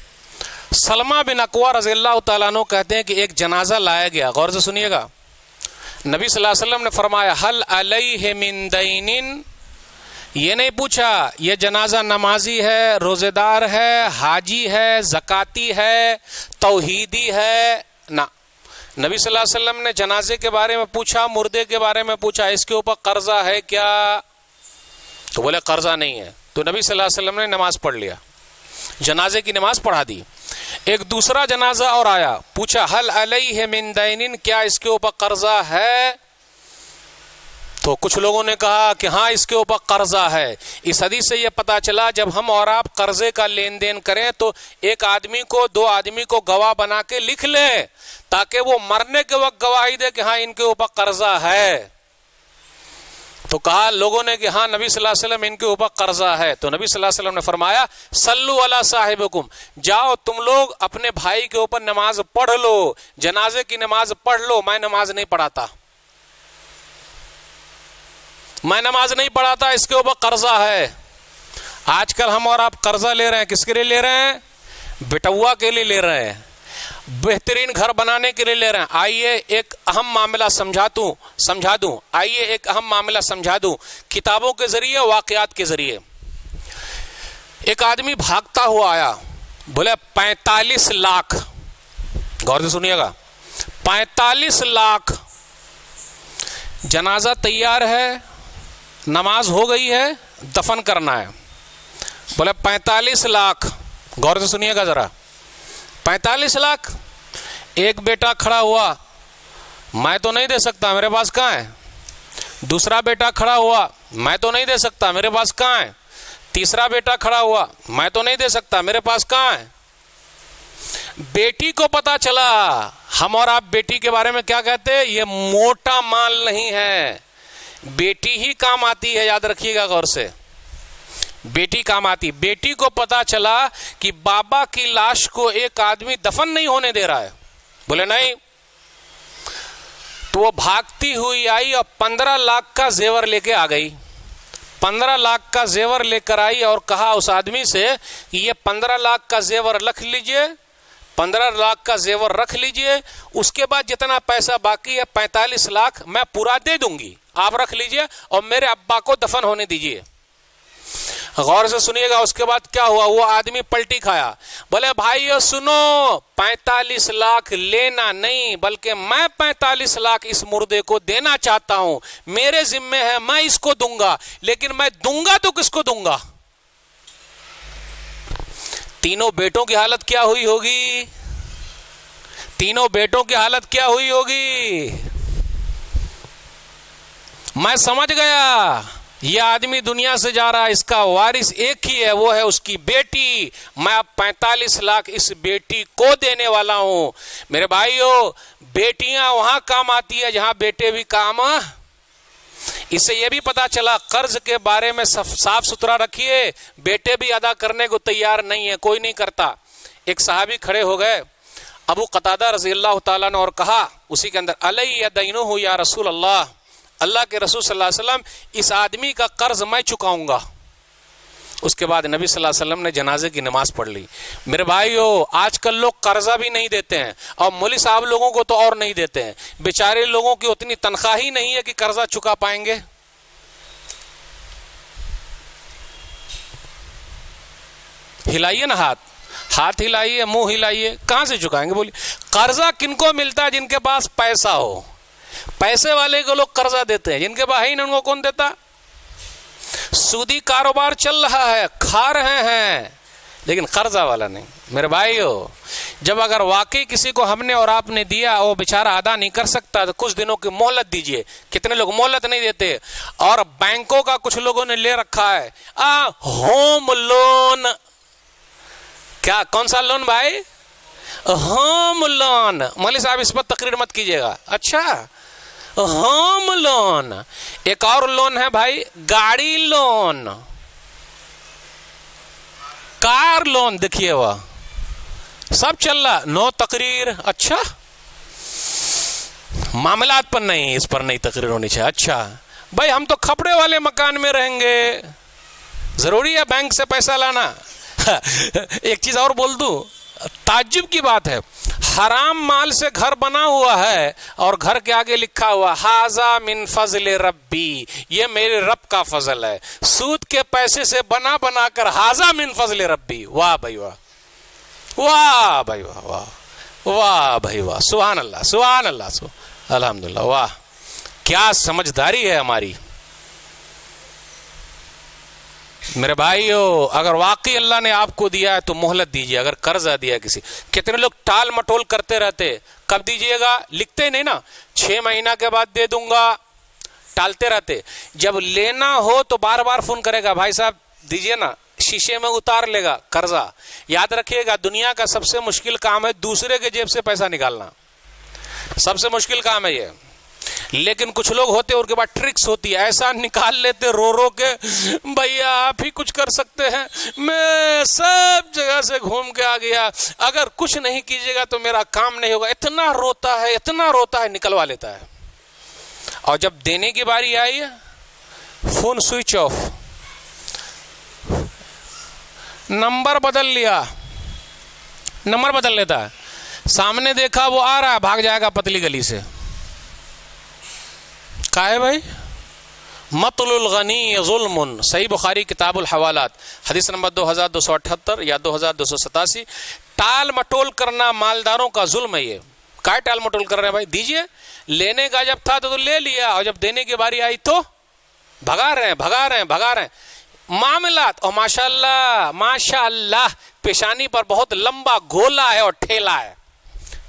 سلمہ بن اکوع رضی اللہ تعالیٰ عنہ کہتے ہیں کہ ایک جنازہ لایا گیا. غور سے سنیے گا. نبی صلی اللہ علیہ وسلم نے فرمایا حل علیہ من دین. یہ نہیں پوچھا یہ جنازہ نمازی ہے, روزے دار ہے, حاجی ہے, زکاتی ہے, توحیدی ہے, نہ. نبی صلی اللہ علیہ وسلم نے جنازے کے بارے میں پوچھا, مردے کے بارے میں پوچھا, اس کے اوپر قرضہ ہے کیا؟ تو بولے قرضہ نہیں ہے. تو نبی صلی اللہ علیہ وسلم نے نماز پڑھ لیا, جنازے کی نماز پڑھا دی. ایک دوسرا جنازہ اور آیا, پوچھا حل علیہ من دین, کیا اس کے اوپر قرضہ ہے؟ تو کچھ لوگوں نے کہا کہ ہاں اس کے اوپر قرضہ ہے. اس حدیث سے یہ پتا چلا جب ہم اور آپ قرضے کا لین دین کریں تو ایک آدمی کو, دو آدمی کو گواہ بنا کے لکھ لے, تاکہ وہ مرنے کے وقت گواہی دے کہ ہاں ان کے اوپر قرضہ ہے. تو کہا لوگوں نے کہ ہاں نبی صلی اللہ علیہ وسلم ان کے اوپر قرضہ ہے. تو نبی صلی اللہ علیہ وسلم نے فرمایا صلو علی صاحبکم, جاؤ تم لوگ اپنے بھائی کے اوپر نماز پڑھ لو, جنازے کی نماز پڑھ لو. میں نماز نہیں پڑھاتا, میں نماز نہیں پڑھاتا, اس کے اوپر قرضہ ہے. آج کل ہم اور آپ قرضہ لے رہے ہیں, کس کے لیے لے رہے ہیں؟ بیٹوا کے لیے لے رہے ہیں, بہترین گھر بنانے کے لیے لے رہے ہیں. آئیے ایک اہم معاملہ سمجھا دوں. آئیے ایک اہم معاملہ سمجھا دوں, کتابوں کے ذریعے, واقعات کے ذریعے. ایک آدمی بھاگتا ہوا آیا, بولے 45 لاکھ. غور سے سنیے گا, 45 لاکھ. جنازہ تیار ہے, نماز ہو گئی ہے, دفن کرنا ہے. بولے 45 لاکھ. غور سے سنیے گا ذرا, 45 لاکھ. ایک بیٹا کھڑا ہوا, میں تو نہیں دے سکتا, میرے پاس کہاں ہے. دوسرا بیٹا کھڑا ہوا, میں تو نہیں دے سکتا, میرے پاس کہاں ہے. تیسرا بیٹا کھڑا ہوا, میں تو نہیں دے سکتا, میرے پاس کہاں ہے. بیٹی کو پتا چلا, ہم اور آپ بیٹی کے بارے میں کیا کہتے ہیں, یہ موٹا مال نہیں ہے, بیٹی ہی کام آتی ہے, یاد رکھیے گا غور سے, بیٹی کام آتی. بیٹی کو پتا چلا کہ بابا کی لاش کو ایک آدمی دفن نہیں ہونے دے رہا ہے, بولے نہیں, تو وہ بھاگتی ہوئی آئی اور 15 لاکھ کا زیور لے کے آ گئی. 15 لاکھ کا زیور لے کر آئی اور کہا اس آدمی سے کہ یہ 15 لاکھ کا زیور رکھ لیجئے, 15 لاکھ کا زیور رکھ لیجئے, اس کے بعد جتنا پیسہ باقی ہے 45 لاکھ میں پورا دے دوں گی, آپ رکھ لیجئے اور میرے ابا کو دفن ہونے دیجئے. غور سے سنیے گا اس کے بعد کیا ہوا. وہ آدمی پلٹی کھایا, بولے بھائیو سنو, 45 لاکھ لینا نہیں بلکہ میں 45 لاکھ اس مردے کو دینا چاہتا ہوں, میرے ذمے ہے, میں اس کو دوں گا, لیکن میں دوں گا تو کس کو دوں گا. تینوں بیٹوں کی حالت کیا ہوئی ہوگی, تینوں بیٹوں کی حالت کیا ہوئی ہوگی. میں سمجھ گیا یہ آدمی دنیا سے جا رہا ہے, اس کا وارث ایک ہی ہے, وہ ہے اس کی بیٹی, میں اب 45 لاکھ اس بیٹی کو دینے والا ہوں. میرے بھائیو, بیٹیاں وہاں کام آتی ہے جہاں بیٹے بھی کام. اس سے یہ بھی پتا چلا قرض کے بارے میں صاف ستھرا رکھیے, بیٹے بھی ادا کرنے کو تیار نہیں ہے, کوئی نہیں کرتا. ایک صحابی کھڑے ہو گئے ابو قتادہ رضی اللہ تعالیٰ نے اور کہا اسی کے اندر, علی دینہ یا رسول اللہ, اللہ کے رسول صلی اللہ علیہ وسلم اس آدمی کا قرض میں چکاؤں گا. اس کے بعد نبی صلی اللہ علیہ وسلم نے جنازے کی نماز پڑھ لی. میرے بھائیو, آج کل لوگ قرضہ بھی نہیں دیتے ہیں, اور مولوی صاحب لوگوں کو تو اور نہیں دیتے ہیں. بیچارے لوگوں کی اتنی تنخواہ ہی نہیں ہے کہ قرضہ چکا پائیں گے. ہلائیے نا ہاتھ, ہاتھ ہلائیے, منہ ہلائیے, کہاں سے چکائیں گے بولیے. قرضہ کن کو ملتا ہے, جن کے پاس پیسہ ہو. پیسے والے کو لوگ قرضہ دیتے ہیں, جن کے پاس ہے ان کو کون دیتا. سودی کاروبار چل رہا ہے, کھا رہے ہیں, لیکن قرضہ والا نہیں. میرے بھائیو, جب اگر واقعی کسی کو ہم نے اور آپ نے دیا, وہ بیچارہ ادا نہیں کر سکتا, تو کچھ دنوں کی مہلت دیجئے. کتنے لوگ مہلت نہیں دیتے, اور بینکوں کا کچھ لوگوں نے لے رکھا ہے ہوم لون. کیا, کون سا لون بھائی, ہوم لون. مولوی صاحب اس پر تقریر مت کیجیے گا. اچھا, ہوم لون. ایک اور لون ہے بھائی, گاڑی لون, کار لون. دیکھیے وہ سب چل رہا, نو تقریر. اچھا, معاملات پر نہیں, اس پر نہیں تقریر ہونی چاہیے. اچھا بھائی, ہم تو کھپڑے والے مکان میں رہیں گے, ضروری ہے بینک سے پیسہ لانا. ایک چیز اور بول دوں, تعجب کی بات ہے, حرام مال سے گھر بنا ہوا ہے اور گھر کے آگے لکھا ہوا ھذا من فضل ربی, یہ میرے رب کا فضل ہے. سود کے پیسے سے بنا بنا کر ھذا من فضل ربی. واہ بھائی واہ, واہ بھائی واہ, واہ واہ بھائی واہ, سبحان اللہ سبحان اللہ, الحمدللہ. واہ, کیا سمجھداری ہے ہماری. میرے بھائیو, اگر واقعی اللہ نے آپ کو دیا ہے تو مہلت دیجیے. اگر قرضہ دیا کسی, کتنے لوگ ٹال مٹول کرتے رہتے, کب دیجیے گا, لکھتے نہیں نا, 6 مہینہ کے بعد دے دوں گا, ٹالتے رہتے. جب لینا ہو تو بار بار فون کرے گا, بھائی صاحب دیجیے نا, شیشے میں اتار لے گا قرضہ. یاد رکھیے گا, دنیا کا سب سے مشکل کام ہے دوسرے کے جیب سے پیسہ نکالنا, سب سے مشکل کام ہے یہ. لیکن کچھ لوگ ہوتے ہیں, ان کے بعد ٹرکس ہوتی ہے, ایسا نکال لیتے رو رو کے, بھیا آپ ہی کچھ کر سکتے ہیں, میں سب جگہ سے گھوم کے آ گیا, اگر کچھ نہیں کیجیے گا تو میرا کام نہیں ہوگا. اتنا روتا ہے, اتنا روتا ہے, نکلوا لیتا ہے. اور جب دینے کی باری آئی, فون سوئچ آف, نمبر بدل لیا, نمبر بدل لیتا ہے. سامنے دیکھا وہ آ رہا ہے, بھاگ جائے گا پتلی گلی سے. کیا ہے بھائی, مطل الغنی ظلم. صحیح بخاری کتاب الحوالات حدیث نمبر 2278 یا 2287. ٹال مٹول کرنا مالداروں کا ظلم ہے. یہ کیا ٹال مٹول کر رہے ہیں بھائی, دیجئے. لینے کا جب تھا تو لے لیا, اور جب دینے کی باری آئی تو بھگا رہے ہیں, بھگا رہے ہیں, بھگا رہے ہیں معاملات. اور ماشاءاللہ ماشاءاللہ پیشانی پر بہت لمبا گولا ہے اور ٹھیلا ہے.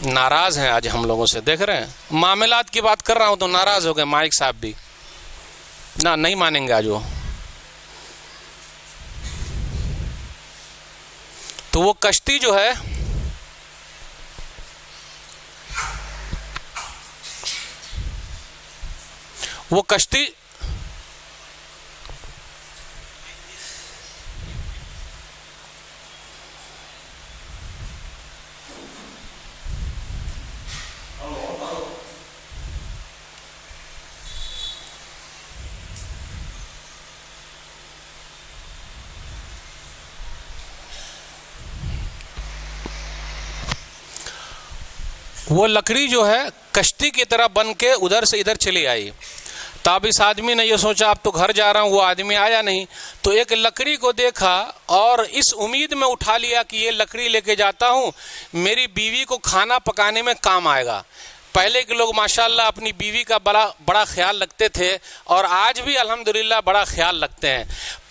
ناراض ہیں آج ہم لوگوں سے، دیکھ رہے ہیں معاملات کی بات کر رہا ہوں تو ناراض ہو گئے مائک صاحب بھی، نہ نہیں مانیں گے آج وہ. تو وہ کشتی جو ہے وہ کشتی وہ لکڑی جو ہے کشتی کی طرح بن کے ادھر سے ادھر چلی آئی. تو اب اس آدمی نے یہ سوچا اب تو گھر جا رہا ہوں، وہ آدمی آیا نہیں، تو ایک لکڑی کو دیکھا اور اس امید میں اٹھا لیا کہ یہ لکڑی لے کے جاتا ہوں، میری بیوی کو کھانا پکانے میں کام آئے گا. پہلے کے لوگ ماشاءاللہ اپنی بیوی کا بڑا خیال رکھتے تھے اور آج بھی الحمدللہ بڑا خیال رکھتے ہیں.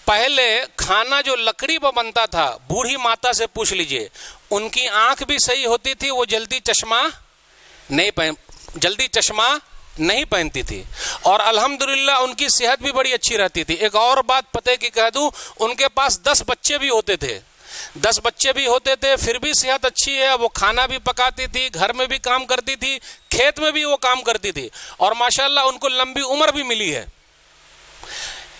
پہلے کھانا جو لکڑی پر بنتا تھا، بوڑھی ماتا سے پوچھ لیجئے، ان کی آنکھ بھی صحیح ہوتی تھی، وہ جلدی چشمہ نہیں پہنتی تھی اور الحمدللہ ان کی صحت بھی بڑی اچھی رہتی تھی. ایک اور بات پتہ کی کہہ دوں، ان کے پاس 10 بچے بھی ہوتے تھے، پھر بھی صحت اچھی ہے. وہ کھانا بھی پکاتی تھی، گھر میں بھی کام کرتی تھی، کھیت میں بھی وہ کام کرتی تھی اور ماشاءاللہ ان کو لمبی عمر بھی ملی ہے.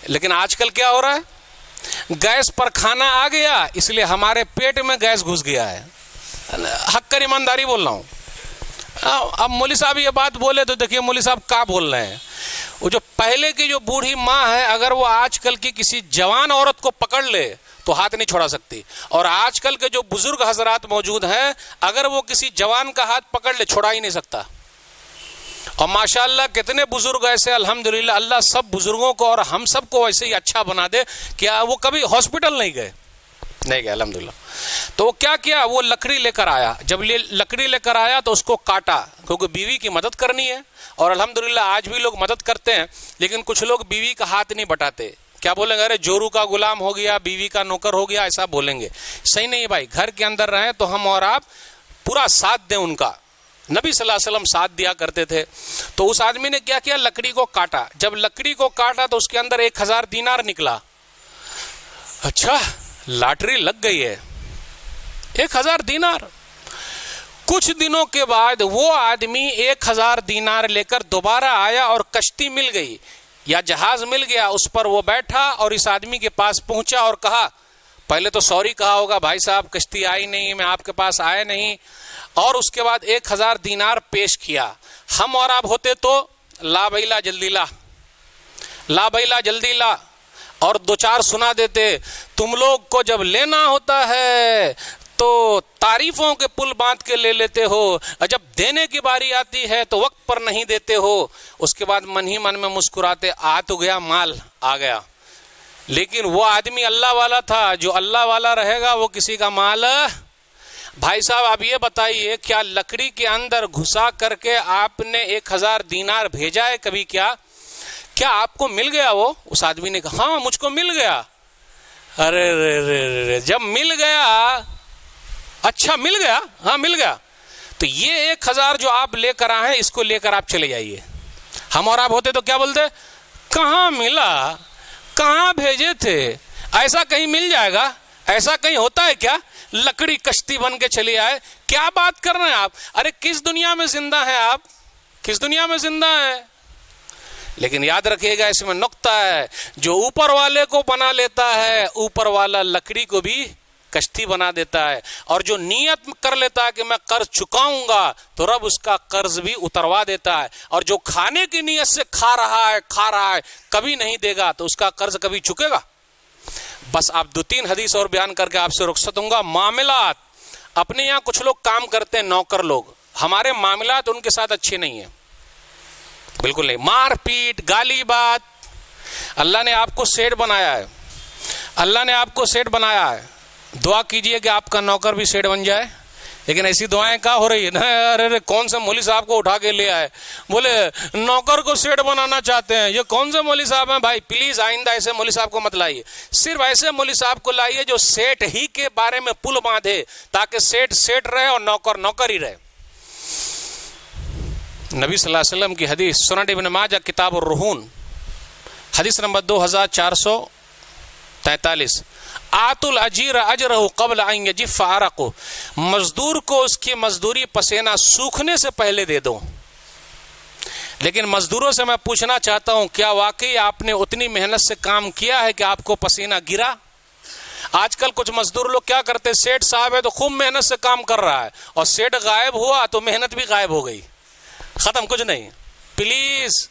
لیکن آج کل کیا ہو رہا ہے، گیس پر کھانا آ گیا اس لیے ہمارے پیٹ میں گیس گھس گیا ہے. حق کر ایمانداری بول رہا ہوں. اب مولوی صاحب یہ بات بولے تو دیکھیے مولوی صاحب کیا بول رہے ہیں. وہ جو پہلے کی جو بوڑھی ماں ہے، اگر وہ آج کل کی کسی جوان عورت کو پکڑ لے تو ہاتھ نہیں چھوڑا سکتی، اور آج کل کے جو بزرگ حضرات موجود ہیں اگر وہ کسی جوان کا ہاتھ پکڑ لے چھوڑا ہی نہیں سکتا. اور ماشاءاللہ کتنے بزرگ ایسے، الحمدللہ اللہ سب بزرگوں کو اور ہم سب کو ایسے ہی اچھا بنا دے. کیا وہ کبھی ہاسپٹل نہیں گئے الحمدللہ. تو وہ کیا وہ لکڑی لے کر آیا. جب لکڑی لے کر آیا تو اس کو کاٹا، کیونکہ بیوی کی مدد کرنی ہے اور الحمدللہ آج بھی لوگ مدد کرتے ہیں. لیکن کچھ لوگ بیوی کا ہاتھ نہیں بٹاتے. کیا بولیں گے، ارے جورو کا غلام ہو گیا، بیوی کا نوکر ہو گیا، ایسا بولیں گے. صحیح نہیں ہے بھائی. گھر کے اندر رہیں تو ہم اور آپ پورا ساتھ دیں ان کا. نبی صلی اللہ علیہ وسلم ساتھ دیا کرتے تھے. تو اس آدمی نے کیا لکڑی کو کاٹا. جب لکڑی کو کاٹا تو اس کے اندر 1000 دینار نکلا. اچھا لاٹری لگ گئی ہے، 1000 دینار. کچھ دنوں کے بعد وہ آدمی 1000 دینار لے کر دوبارہ آیا اور کشتی مل گئی یا جہاز مل گیا، اس پر وہ بیٹھا اور اس آدمی کے پاس پہنچا اور کہا، پہلے تو سوری کہا ہوگا، بھائی صاحب کشتی آئی نہیں، میں آپ کے پاس آیا نہیں، اور اس کے بعد 1000 دینار پیش کیا. ہم اور آپ ہوتے تو لا بھیلا جلدی لا، لا بھیلا جلدی لا، اور 2-4 سنا دیتے. تم لوگ کو جب لینا ہوتا ہے تو تعریفوں کے پل باندھ کے لے لیتے ہو، اور جب دینے کی باری آتی ہے تو وقت پر نہیں دیتے ہو. اس کے بعد من ہی من میں مسکراتے، آ تو گیا مال آ گیا. لیکن وہ آدمی اللہ والا تھا. جو اللہ والا رہے گا وہ کسی کا مال. بھائی صاحب آپ یہ بتائیے، کیا لکڑی کے اندر گھسا کر کے آپ نے 1000 دینار بھیجا ہے کبھی؟ کیا آپ کو مل گیا؟ وہ اس آدمی نے کہا ہاں مجھ کو مل گیا. ارے جب مل گیا، اچھا مل گیا، ہاں مل گیا، تو یہ 1000 جو آپ لے کر آئے ہیں اس کو لے کر آپ چلے جائیے. ہم اور آپ ہوتے تو کیا بولتے، کہاں ملا، کہاں بھیجے تھے، ایسا کہیں مل جائے گا، ایسا کہیں ہوتا ہے کیا؟ لکڑی کشتی بن کے چلی آئے. کیا بات کر رہے ہیں آپ؟ ارے کس دنیا میں زندہ ہیں آپ، کس دنیا میں زندہ ہیں؟ لیکن یاد رکھیے گا اس میں نقطہ ہے، جو اوپر والے کو بنا لیتا ہے اوپر والا لکڑی کو بھی کشتی بنا دیتا ہے، اور جو نیت کر لیتا ہے کہ میں قرض چکاؤں گا تو رب اس کا قرض بھی اتروا دیتا ہے، اور جو کھانے کی نیت سے کھا رہا ہے کبھی نہیں دے گا تو اس کا قرض کبھی چکے گا. بس آپ 2-3 حدیث اور بیان کر کے آپ سے رخصت ہوں گا. معاملات، اپنے یہاں کچھ لوگ کام کرتے ہیں نوکر لوگ، ہمارے معاملات ان کے ساتھ اچھے نہیں ہیں، بالکل نہیں. مار پیٹ، گالی بات. اللہ نے آپ کو سیٹ بنایا ہے، اللہ نے آپ کو سیٹ بنایا ہے. دعا کیجئے کہ آپ کا نوکر بھی سیٹ بن جائے. لیکن ایسی دعائیں کہاں ہو رہی ہے؟ ارے کون سے مولوی صاحب کو اٹھا کے لے آئے، بولے نوکر کو سیٹ بنانا چاہتے ہیں. یہ کون سے مولوی صاحب ہیں؟ بھائی پلیز آئندہ ایسے مولوی صاحب کو مت لائیے. صرف ایسے مولوی صاحب کو لائیے جو سیٹ ہی کے بارے میں پل باندھے، تاکہ سیٹ رہے اور نوکر ہی رہے. نبی صلی اللہ علیہ وسلم کی حدیث سنن ابن ماجہ کتاب الرہون حدیث نمبر 2443، آت الاجیر اجرہ قبل ان یجف عرقہ، مزدور کو اس کی مزدوری پسینہ سوکھنے سے پہلے دے دو۔ لیکن مزدوروں سے میں پوچھنا چاہتا ہوں، کیا واقعی آپ نے اتنی محنت سے کام کیا ہے کہ آپ کو پسینہ گرا؟ آج کل کچھ مزدور لوگ کیا کرتے، سیٹ صاحب ہے تو خوب محنت سے کام کر رہا ہے، اور سیٹ غائب ہوا تو محنت بھی غائب ہو گئی، ختم، کچھ نہیں۔ پلیز،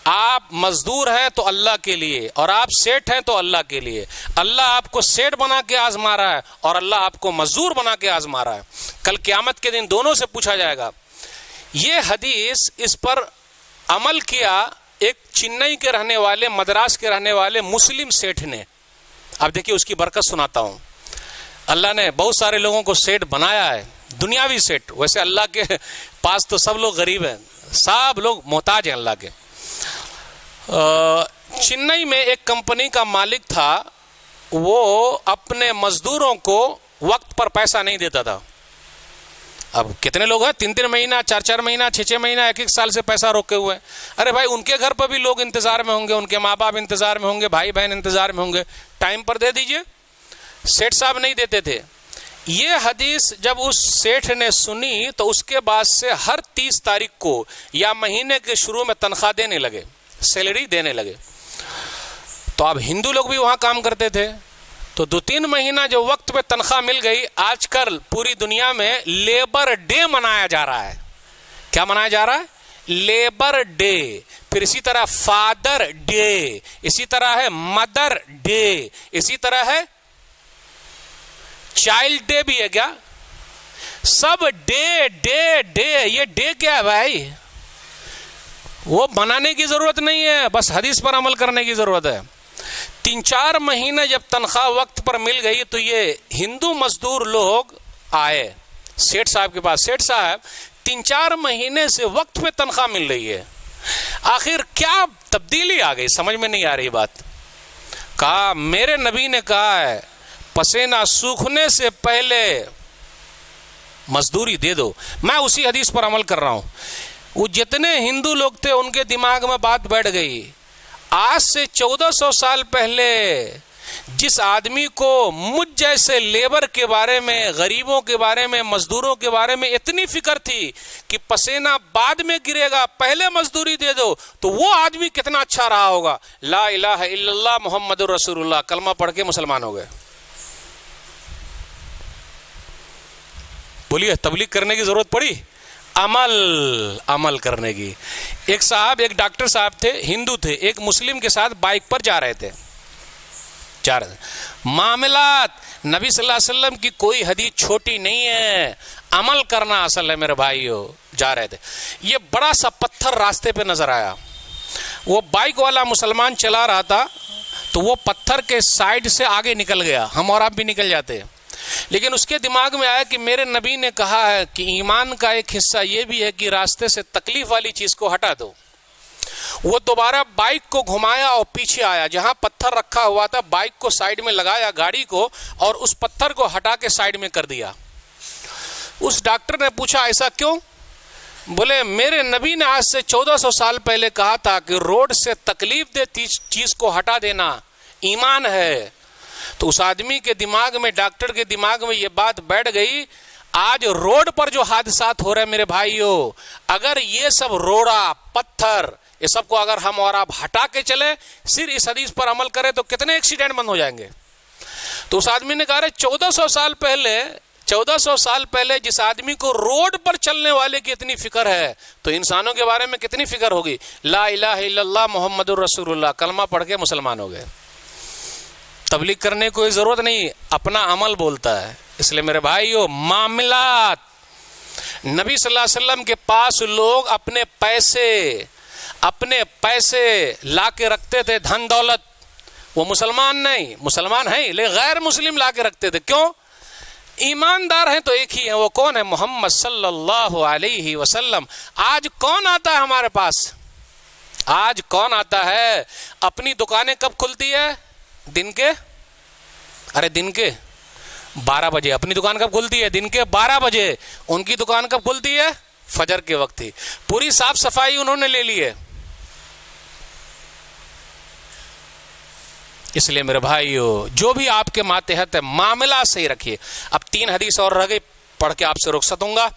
آپ مزدور ہیں تو اللہ کے لیے، اور آپ سیٹ ہیں تو اللہ کے لیے۔ اللہ آپ کو سیٹ بنا کے آزما رہا ہے اور اللہ آپ کو مزدور بنا کے آزما رہا ہے۔ کل قیامت کے دن دونوں سے پوچھا جائے گا۔ یہ حدیث، اس پر عمل کیا ایک چنئی کے رہنے والے، مدراس کے رہنے والے مسلم سیٹ نے۔ اب دیکھیے اس کی برکت سناتا ہوں۔ اللہ نے بہت سارے لوگوں کو سیٹ بنایا ہے، دنیاوی سیٹ۔ ویسے اللہ کے پاس تو سب لوگ غریب ہیں، سب لوگ محتاج ہیں اللہ کے۔ چنئی میں ایک کمپنی کا مالک تھا، وہ اپنے مزدوروں کو وقت پر پیسہ نہیں دیتا تھا۔ اب کتنے لوگ ہیں 3 مہینہ 4 مہینہ 6 مہینہ 1 سال سے پیسہ روکے ہوئے ہیں۔ ارے بھائی، ان کے گھر پر بھی لوگ انتظار میں ہوں گے، ان کے ماں باپ انتظار میں ہوں گے، بھائی بہن انتظار میں ہوں گے، ٹائم پر دے دیجئے۔ سیٹ صاحب نہیں دیتے تھے۔ یہ حدیث جب اس سیٹ نے سنی تو اس کے بعد سے ہر 30 تاریخ کو یا مہینے کے شروع میں تنخواہ دینے لگے، سیلری دینے لگے۔ تو اب ہندو لوگ بھی وہاں کام کرتے تھے، تو 2-3 مہینہ جو وقت پہ تنخواہ مل گئی۔ آج کل پوری دنیا میں لیبر ڈے منایا جا رہا ہے۔ کیا منایا جا رہا ہے؟ Labour day. پھر اسی طرح فادر ڈے، اسی طرح ہے مدر ڈے، اسی طرح ہے چائلڈ ڈے بھی ہے۔ کیا سب ڈے ڈے ڈے؟ یہ ڈے کیا ہے بھائی؟ وہ بنانے کی ضرورت نہیں ہے، بس حدیث پر عمل کرنے کی ضرورت ہے۔ 3-4 مہینے جب تنخواہ وقت پر مل گئی تو یہ ہندو مزدور لوگ آئے سیٹ صاحب کے پاس۔ سیٹ صاحب 3-4 مہینے سے وقت پہ تنخواہ مل رہی ہے، آخر کیا تبدیلی آ گئی؟ سمجھ میں نہیں آ رہی بات۔ کہا میرے نبی نے کہا ہے پسینہ سوکھنے سے پہلے مزدوری دے دو۔ میں اسی حدیث پر عمل کر رہا ہوں۔ وہ جتنے ہندو لوگ تھے ان کے دماغ میں بات بیٹھ گئی۔ آج سے 1400 سال پہلے جس آدمی کو مجھ جیسے لیبر کے بارے میں، غریبوں کے بارے میں، مزدوروں کے بارے میں اتنی فکر تھی کہ پسینہ بعد میں گرے گا، پہلے مزدوری دے دو، تو وہ آدمی کتنا اچھا رہا ہوگا۔ لا الہ الا اللہ محمد رسول اللہ کلمہ پڑھ کے مسلمان ہو گئے۔ بولیے، تبلیغ کرنے کی ضرورت پڑی؟ عمل کرنے کی۔ ایک ڈاکٹر صاحب تھے، ہندو تھے، ایک مسلم کے ساتھ بائک پر جا رہے تھے۔ معاملات نبی صلی اللہ علیہ وسلم کی کوئی حدیث چھوٹی نہیں ہے، عمل کرنا اصل ہے میرے بھائیو۔ جا رہے تھے، یہ بڑا سا پتھر راستے پہ نظر آیا۔ وہ بائک والا مسلمان چلا رہا تھا تو وہ پتھر کے سائڈ سے آگے نکل گیا، ہم اور آپ بھی نکل جاتے ہیں۔ لیکن اس کے دماغ میں آیا کہ میرے نبی نے کہا ہے کہ ایمان کا ایک حصہ یہ بھی ہے کہ راستے سے تکلیف والی چیز کو ہٹا دو۔ وہ دوبارہ بائک کو گھمایا اور پیچھے آیا، جہاں پتھر رکھا ہوا تھا بائک کو سائڈ میں لگایا گاڑی کو، اور اس پتھر کو ہٹا کے سائڈ میں کر دیا۔ اس ڈاکٹر نے پوچھا ایسا کیوں؟ بولے میرے نبی نے آج سے 1400 سال پہلے کہا تھا کہ روڈ سے تکلیف دہ چیز کو ہٹا دینا ایمان ہے۔ تو اس آدمی کے دماغ میں، ڈاکٹر کے دماغ میں یہ بات بیٹھ گئی۔ آج روڈ پر جو حادثات ہو رہے ہیں میرے بھائیوں، اگر یہ سب روڑا پتھر یہ سب کو اگر ہم اور آپ ہٹا کے چلے، صرف اس حدیث پر عمل کریں تو کتنے ایکسیڈنٹ بند ہو جائیں گے۔ تو اس آدمی نے کہا 1400 سال پہلے جس آدمی کو روڈ پر چلنے والے کی اتنی فکر ہے تو انسانوں کے بارے میں کتنی فکر ہوگی۔ لا الہ الا اللہ محمد رسول اللہ کلمہ پڑھ کے مسلمان ہو گئے۔ تبلیغ کرنے کی کوئی ضرورت نہیں، اپنا عمل بولتا ہے۔ اس لیے میرے بھائیو، معاملات نبی صلی اللہ علیہ وسلم کے پاس لوگ اپنے پیسے لا کے رکھتے تھے، دھن دولت۔ وہ مسلمان نہیں، مسلمان ہیں لیکن غیر مسلم لا کے رکھتے تھے۔ کیوں؟ ایماندار ہیں تو ایک ہی ہیں، وہ کون ہے؟ محمد صلی اللہ علیہ وسلم۔ آج کون آتا ہے ہمارے پاس؟ آج کون آتا ہے؟ اپنی دکانیں کب کھلتی ہے؟ دن کے 12 بجے۔ اپنی دکان کب کھلتی ہے؟ دن کے 12 بجے۔ ان کی دکان کب کھلتی ہے؟ فجر کے وقت ہی پوری صاف صفائی انہوں نے لے لی ہے. اس لیے میرے بھائیو جو بھی آپ کے ماتحت ہے معاملہ صحیح رکھیے. اب 3 حدیث اور رہ گئی، پڑھ کے آپ سے رخصت ہوں گا.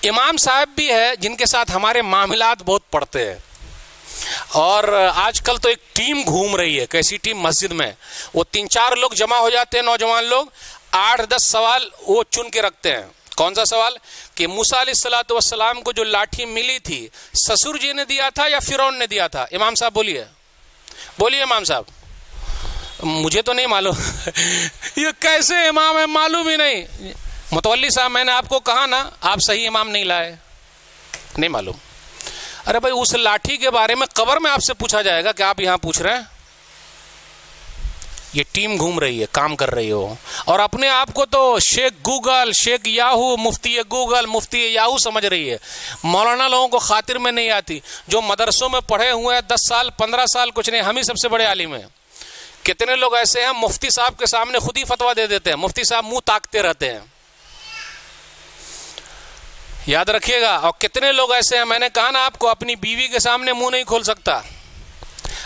امام صاحب بھی ہے جن کے ساتھ ہمارے معاملات بہت پڑتے ہیں، اور آج کل تو ایک ٹیم گھوم رہی ہے. کیسی ٹیم؟ مسجد میں وہ 3-4 لوگ جمع ہو جاتے ہیں، نوجوان لوگ 8-10 سوال وہ چن کے رکھتے ہیں. کون سا سوال؟ کہ موسیٰ علیہ الصلوۃ والسلام کو جو لاٹھی ملی تھی سسر جی نے دیا تھا یا فرعون نے دیا تھا؟ امام صاحب بولیے امام صاحب. مجھے تو نہیں معلوم. یہ کیسے امام ہے معلوم ہی نہیں. متولی صاحب میں نے آپ کو کہا نا آپ صحیح امام نہیں لائے، نہیں معلوم. ارے بھائی اس لاٹھی کے بارے میں قبر میں آپ سے پوچھا جائے گا کہ آپ یہاں پوچھ رہے ہیں. یہ ٹیم گھوم رہی ہے، کام کر رہی ہو، اور اپنے آپ کو تو شیخ گوگل، شیخ یاہو، مفتی گوگل، مفتی یاہو سمجھ رہی ہے. مولانا لوگوں کو خاطر میں نہیں آتی، جو مدرسوں میں پڑھے ہوئے ہیں 10 سال 15 سال کچھ نہیں، ہم ہی سب سے بڑے عالم ہیں. کتنے لوگ ایسے ہیں مفتی صاحب کے سامنے خود ہی فتویٰ دے دیتے ہیں، مفتی صاحب منہ تاکتے رہتے ہیں. یاد رکھیے گا. اور کتنے لوگ ایسے ہیں، میں نے کہا نا آپ کو، اپنی بیوی کے سامنے منہ نہیں کھول سکتا،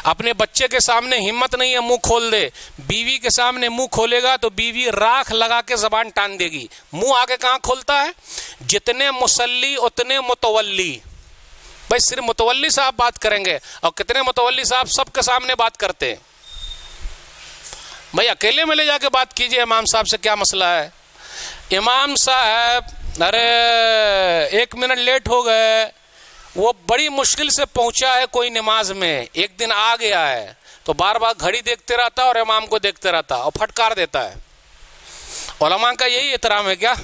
اپنے بچے کے سامنے ہمت نہیں ہے منہ کھول دے. بیوی کے سامنے منہ کھولے گا تو بیوی راکھ لگا کے زبان ٹان دے گی. منہ آگے کہاں کھولتا ہے؟ جتنے مسلی اتنے متولی. بھائی صرف متولی صاحب بات کریں گے، اور کتنے متولی صاحب سب کے سامنے بات کرتے ہیں. بھائی اکیلے میں لے جا کے بات کیجئے امام صاحب سے، کیا مسئلہ ہے؟ امام صاحب ارے 1 منٹ لیٹ ہو گئے، وہ بڑی مشکل سے پہنچا ہے کوئی نماز میں، ایک دن آ گیا ہے تو بار بار گھڑی دیکھتے رہتا اور امام کو دیکھتے رہتا اور پھٹکار دیتا ہے. علماء کا یہی احترام ہے کیا؟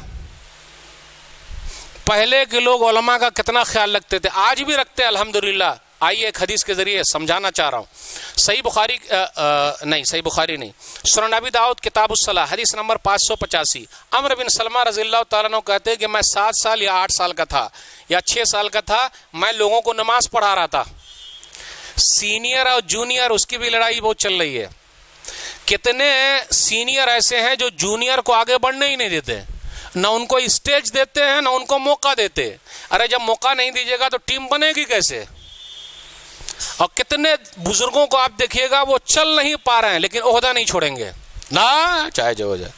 پہلے کے لوگ علماء کا کتنا خیال رکھتے تھے، آج بھی رکھتے ہیں الحمدللہ. آئیے ایک حدیث کے ذریعے سمجھانا چاہ رہا ہوں. صحیح بخاری نہیں، سنن ابی داؤد کتاب الصلاۃ حدیث نمبر 585. عمرو بن سلمہ رضی اللہ تعالیٰ عنہ کہتے ہیں کہ میں 7 سال یا 8 سال کا تھا یا 6 سال کا تھا، میں لوگوں کو نماز پڑھا رہا تھا. سینئر اور جونیئر اس کی بھی لڑائی بہت چل رہی ہے. کتنے سینئر ایسے ہیں جو جونیئر کو آگے بڑھنے ہی نہیں دیتے، نہ ان کو اسٹیج دیتے ہیں نہ ان کو موقع دیتے. ارے جب موقع نہیں دیجیے گا تو ٹیم بنے گی کیسے؟ اور کتنے بزرگوں کو آپ دیکھیے گا وہ چل نہیں پا رہے ہیں لیکن عہدہ نہیں چھوڑیں گے نا، چاہے جو ہو جائے،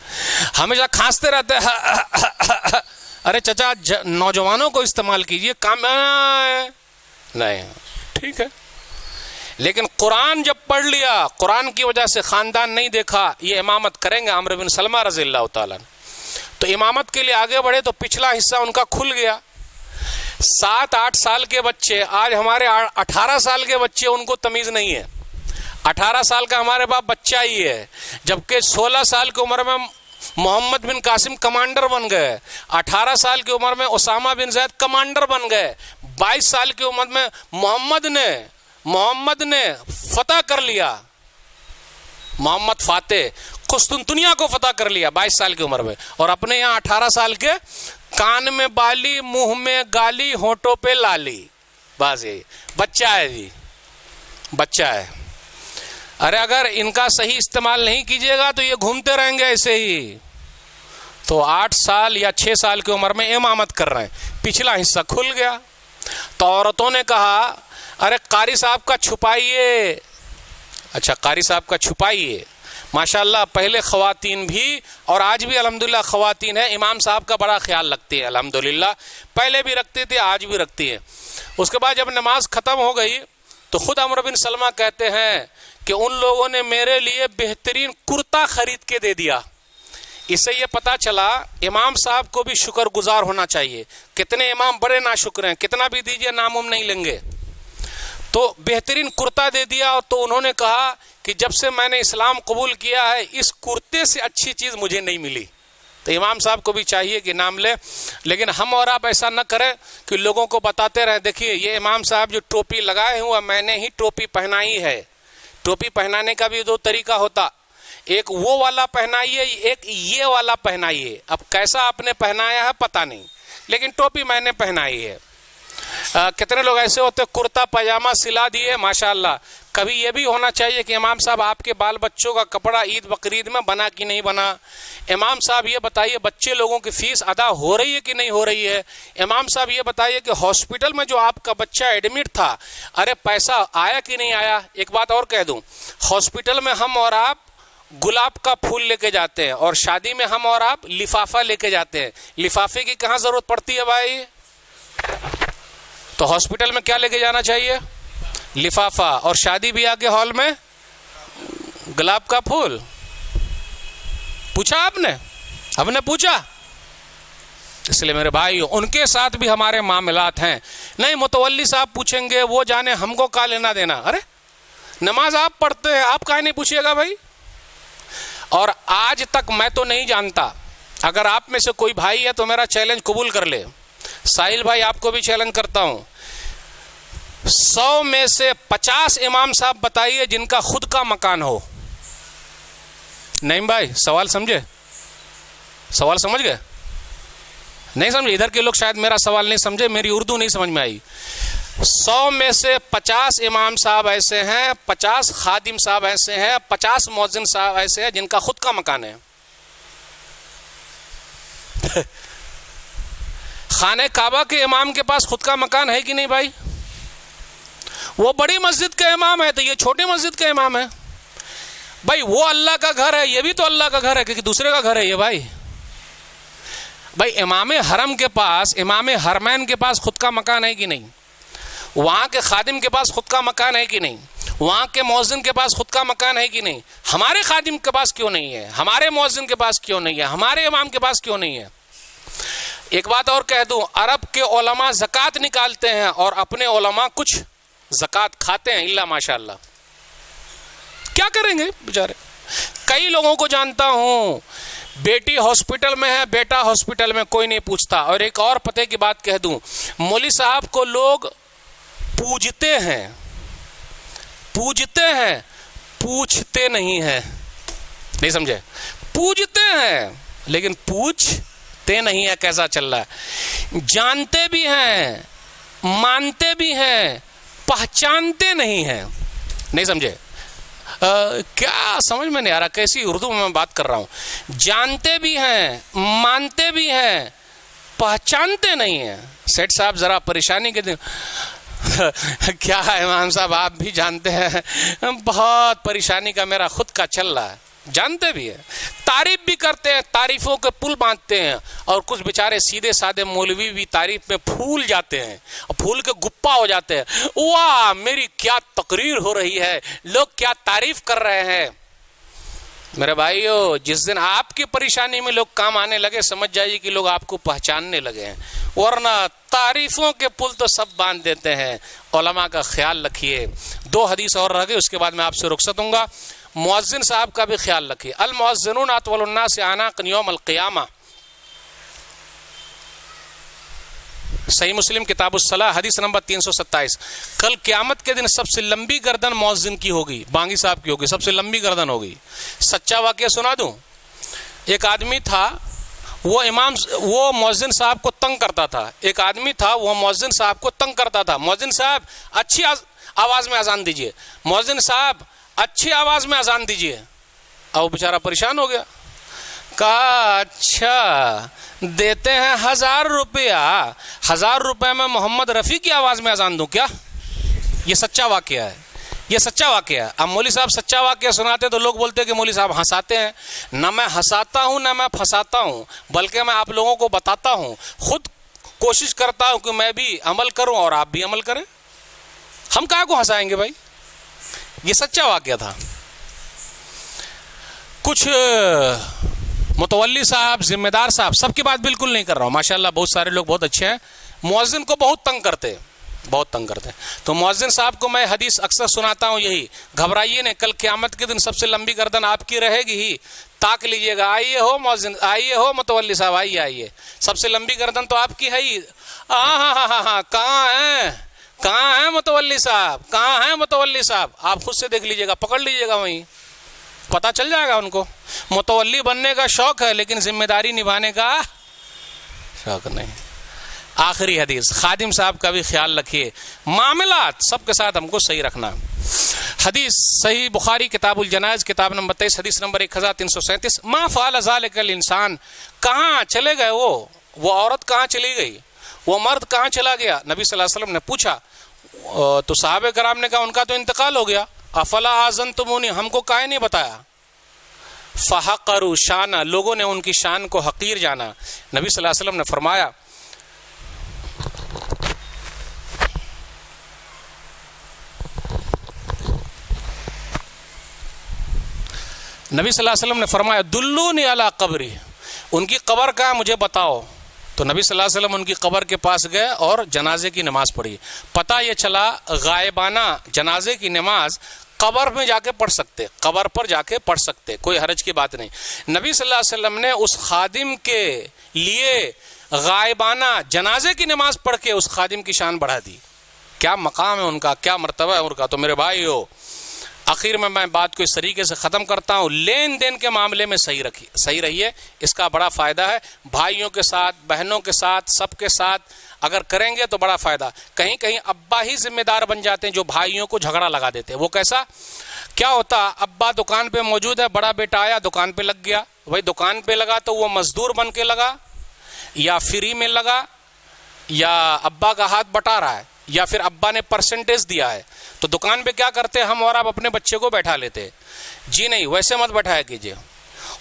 ہمیشہ کھانستے رہتے ہیں. ارے چچا نوجوانوں کو استعمال کیجئے، کام نہیں ٹھیک ہے. لیکن قرآن جب پڑھ لیا، قرآن کی وجہ سے خاندان نہیں دیکھا، یہ امامت کریں گے عمرو بن سلمہ رضی اللہ تعالیٰ. تو امامت کے لیے آگے بڑھے تو پچھلا حصہ ان کا کھل گیا. 7-8 سال کے بچے، آج ہمارے 18 سال کے بچے، ان کو تمیز نہیں ہے. 18 سال کا ہمارے باپ بچہ ہی ہے، جبکہ 16 سال کی عمر میں محمد بن قاسم کمانڈر بن گئے، 18 سال کی عمر میں اسامہ بن زید کمانڈر بن گئے، 22 سال کی عمر میں محمد نے فتح کر لیا، محمد فاتح قسطنطنیہ کو فتح کر لیا 22 سال کی عمر میں. اور اپنے یہاں 18 سال کے، کان میں بالی، منہ میں گالی، ہونٹوں پہ لالی. بس یہی بچہ ہے جی، بچہ ہے. ارے اگر ان کا صحیح استعمال نہیں کیجیے گا تو یہ گھومتے رہیں گے ایسے ہی. تو 8 سال یا 6 سال کی عمر میں امامت کر رہے ہیں، پچھلا حصہ کھل گیا. تو عورتوں نے کہا ارے قاری صاحب کا چھپائیے. اچھا قاری صاحب کا چھپائیے. ماشاءاللہ پہلے خواتین بھی اور آج بھی الحمدللہ خواتین ہیں، امام صاحب کا بڑا خیال رکھتی ہیں الحمدللہ. پہلے بھی رکھتی تھی، آج بھی رکھتی ہیں. اس کے بعد جب نماز ختم ہو گئی تو خود عمرو بن سلمہ کہتے ہیں کہ ان لوگوں نے میرے لیے بہترین کرتا خرید کے دے دیا. اس سے یہ پتا چلا امام صاحب کو بھی شکر گزار ہونا چاہیے. کتنے امام بڑے ناشکر ہیں، کتنا بھی دیجئے نامم نہیں لیں گے. تو بہترین کرتا دے دیا. اور تو انہوں نے کہا کہ جب سے میں نے اسلام قبول کیا ہے اس کرتے سے اچھی چیز مجھے نہیں ملی. تو امام صاحب کو بھی چاہیے کہ نام لے. لیکن ہم اور آپ ایسا نہ کریں کہ لوگوں کو بتاتے رہیں دیکھیے یہ امام صاحب جو ٹوپی لگائے ہوا میں نے ہی ٹوپی پہنائی ہے. ٹوپی پہنانے کا بھی 2 طریقہ ہوتا، ایک وہ والا پہنائیے، ایک یہ والا پہنائیے. اب کیسا آپ نے پہنایا ہے پتہ نہیں، لیکن ٹوپی میں نے پہنائی ہے. کتنے لوگ ایسے ہوتے کرتا پاجامہ سلا دیے ماشاءاللہ، کبھی یہ بھی ہونا چاہیے کہ امام صاحب آپ کے بال بچوں کا کپڑا عید بقرعید میں بنا کہ نہیں بنا. امام صاحب یہ بتائیے بچے لوگوں کی فیس ادا ہو رہی ہے کہ نہیں ہو رہی ہے. امام صاحب یہ بتائیے کہ ہاسپٹل میں جو آپ کا بچہ ایڈمٹ تھا, ارے پیسہ آیا کہ نہیں آیا. ایک بات اور کہہ دوں, ہاسپٹل میں ہم اور آپ گلاب کا پھول لے کے جاتے ہیں, اور شادی میں ہم اور آپ لفافہ لے کے جاتے ہیں. لفافے کی کہاں ضرورت پڑتی ہے بھائی؟ تو ہاسپٹل میں کیا لے کے جانا چاہیے؟ لفافہ. اور شادی بیاہ کے ہال میں گلاب کا پھول. پوچھا آپ نے؟ ہم نے پوچھا. اس لیے میرے بھائی ان کے ساتھ بھی ہمارے معاملات ہیں. نہیں متولی صاحب پوچھیں گے, وہ جانے ہم کو کا لینا دینا. ارے نماز آپ پڑھتے ہیں, آپ کہاں نہیں پوچھیے گا بھائی؟ اور آج تک میں تو نہیں جانتا, اگر آپ میں سے کوئی بھائی ہے تو میرا چیلنج قبول کر لے. ساحل بھائی آپ کو بھی چیلنج کرتا ہوں, 100 میں سے 50 امام صاحب بتائیے جن کا خود کا مکان ہو. نہیں بھائی سوال سمجھے؟ سوال سمجھ گئے؟ نہیں سمجھے؟ ادھر کے لوگ شاید میرا سوال نہیں سمجھے, میری اردو نہیں سمجھ میں آئی. 100 میں سے 50 امام صاحب ایسے ہیں, 50 خادم صاحب ایسے ہیں, 50 مؤذن صاحب ایسے ہیں جن کا خود کا مکان ہے. خانہ کعبہ کے امام کے پاس خود کا مکان ہے کہ نہیں بھائی؟ وہ بڑی مسجد کا امام ہے تو یہ چھوٹی مسجد کا امام ہے. بھائی وہ اللہ کا گھر ہے, یہ بھی تو اللہ کا گھر ہے, کیونکہ دوسرے کا گھر ہے یہ بھائی. بھائی امام حرم کے پاس, امام حرمین کے پاس خود کا مکان ہے کہ نہیں؟ وہاں کے خادم کے پاس خود کا مکان ہے کہ نہیں؟ وہاں کے مؤذن کے پاس خود کا مکان ہے کہ نہیں؟ ہمارے خادم کے پاس کیوں نہیں ہے؟ ہمارے مؤذن کے پاس کیوں نہیں ہے؟ ہمارے امام کے پاس کیوں نہیں ہے؟ ایک بات اور کہہ دوں, عرب کے علماء زکوٰۃ نکالتے ہیں اور اپنے علماء کچھ زکوٰۃ کھاتے ہیں, الا ماشاء اللہ. کیا کریں گے بیچارے؟ کئی لوگوں کو جانتا ہوں, بیٹی ہاسپٹل میں ہے, بیٹا ہاسپٹل میں, کوئی نہیں پوچھتا. اور ایک اور پتے کی بات کہہ دوں, مولوی صاحب کو لوگ پوجتے ہیں, پوچھتے نہیں ہیں. نہیں سمجھے؟ پوجتے ہیں لیکن پوچھتے نہیں ہے کیسا چل رہا ہے. جانتے بھی ہیں, مانتے بھی ہیں, پہچانتے نہیں ہیں. نہیں سمجھے؟ کیا سمجھ میں نہیں آ رہا کیسی اردو میں بات کر رہا ہوں. جانتے بھی ہیں, مانتے بھی ہیں, پہچانتے نہیں ہیں. سیٹ صاحب ذرا پریشانی کے دن کیا ہے امام صاحب, آپ بھی جانتے ہیں بہت پریشانی کا میرا خود کا چل رہا ہے. جانتے بھی ہیں, تعریف بھی کرتے ہیں, تعریفوں کے پل باندھتے ہیں. اور کچھ بیچارے سیدھے سادے مولوی بھی تعریف میں پھول جاتے ہیں, اور پھول کے گپا ہو جاتے ہیں. واہ میری کیا تقریر ہو رہی ہے, لوگ کیا تعریف کر رہے ہیں. میرے بھائیو, جس دن آپ کی پریشانی میں لوگ کام آنے لگے, سمجھ جائیے کہ لوگ آپ کو پہچاننے لگے ہیں. ورنہ تعریفوں کے پل تو سب باندھ دیتے ہیں. علماء کا خیال رکھیے. 2 حدیث اور رہ گئی, اس کے بعد میں آپ سے رخصت ہوں گا. مؤذن صاحب کا بھی خیال رکھیے. المؤذنون اطول الناس اعناقا یوم القیامہ, صحیح مسلم کتاب الصلاۃ حدیث نمبر 327. کل قیامت کے دن سب سے لمبی گردن مؤذن کی ہوگی, بانگی صاحب کی ہوگی, سب سے لمبی گردن ہوگی. سچا واقعہ سنا دوں. ایک آدمی تھا, وہ مؤذن صاحب کو تنگ کرتا تھا. ایک آدمی تھا, وہ مؤذن صاحب کو تنگ کرتا تھا. مؤذن صاحب اچھی آواز میں اذان دیجیے, مؤذن صاحب اچھی آواز میں اذان دیجیے. اور وہ بیچارہ پریشان ہو گیا. کہا اچھا دیتے ہیں 1000 روپیہ, 1000 روپے میں محمد رفیع کی آواز میں اذان دوں کیا؟ یہ سچا واقعہ ہے, یہ سچا واقعہ ہے. اب مولوی صاحب سچا واقعہ سناتے تو لوگ بولتے کہ مولوی صاحب ہنساتے ہیں. نہ میں ہنساتا ہوں نہ میں پھنساتا ہوں, بلکہ میں آپ لوگوں کو بتاتا ہوں. خود کوشش کرتا ہوں کہ میں بھی عمل کروں اور آپ بھی عمل کریں. ہم کہاں کو ہنسائیں گے بھائی؟ یہ سچا واقعہ تھا. کچھ متولی صاحب, ذمہ دار صاحب, سب کی بات بالکل نہیں کر رہا ہوں, ماشاءاللہ بہت سارے لوگ بہت اچھے ہیں, مؤذن کو بہت تنگ کرتے ہیں. تو مؤذن صاحب کو میں حدیث اکثر سناتا ہوں یہی, گھبرائیے نہیں, کل قیامت کے دن سب سے لمبی گردن آپ کی رہے گی ہی. تاک لیجئے گا, آئیے ہو مؤذن, آئیے ہو متولی صاحب, آئیے. سب سے لمبی گردن تو آپ کی ہے ہی. ہاں کہاں ہیں متولی صاحب, کہاں ہیں متولی صاحب؟ آپ خود سے دیکھ لیجئے گا, پکڑ لیجئے گا, وہیں پتہ چل جائے گا ان کو. متولی بننے کا شوق ہے لیکن ذمہ داری نبھانے کا شوق نہیں. آخری حدیث, خادم صاحب کا بھی خیال رکھیے. معاملات سب کے ساتھ ہم کو صحیح رکھنا. حدیث صحیح بخاری کتاب الجنائز کتاب نمبر 23 حدیث نمبر 1337 ما فعل ذلک الانسان، کہاں چلے گئے وہ عورت کہاں چلی گئی، وہ مرد کہاں چلا گیا؟ نبی صلی اللہ علیہ وسلم نے پوچھا تو صحابہ کرام نے کہا ان کا تو انتقال ہو گیا. افلا آذنتمونی، ہم کو کائے نہیں بتایا. فحقروا شانہ، لوگوں نے ان کی شان کو حقیر جانا. نبی صلی اللہ علیہ وسلم نے فرمایا نبی صلی اللہ علیہ وسلم نے فرمایا دلونی علی قبری، ان کی قبر کا مجھے بتاؤ. تو نبی صلی اللہ علیہ وسلم ان کی قبر کے پاس گئے اور جنازے کی نماز پڑھی. پتہ یہ چلا غائبانہ جنازے کی نماز قبر میں جا کے پڑھ سکتے، قبر پر جا کے پڑھ سکتے، کوئی حرج کی بات نہیں. نبی صلی اللہ علیہ وسلم نے اس خادم کے لیے غائبانہ جنازے کی نماز پڑھ کے اس خادم کی شان بڑھا دی. کیا مقام ہے ان کا، کیا مرتبہ ہے ان کا. تو میرے بھائی ہو، آخر میں بات کو اس طریقے سے ختم کرتا ہوں، لین دین کے معاملے میں صحیح رہیے، اس کا بڑا فائدہ ہے. بھائیوں کے ساتھ، بہنوں کے ساتھ، سب کے ساتھ اگر کریں گے تو بڑا فائدہ. کہیں کہیں ابا ہی ذمہ دار بن جاتے ہیں جو بھائیوں کو جھگڑا لگا دیتے ہیں. وہ کیسا کیا ہوتا، ابا دکان پہ موجود ہے، بڑا بیٹا آیا دکان پہ لگ گیا. بھائی دکان پہ لگا تو وہ مزدور بن کے لگا یا فری میں لگا یا ابا کا ہاتھ بٹا رہا ہے یا پھر ابا نے پرسنٹیج دیا ہے. تو دکان پہ کیا کرتے ہم اور آپ اپنے بچے کو بیٹھا لیتے. جی نہیں، ویسے مت بیٹھایا کیجیے.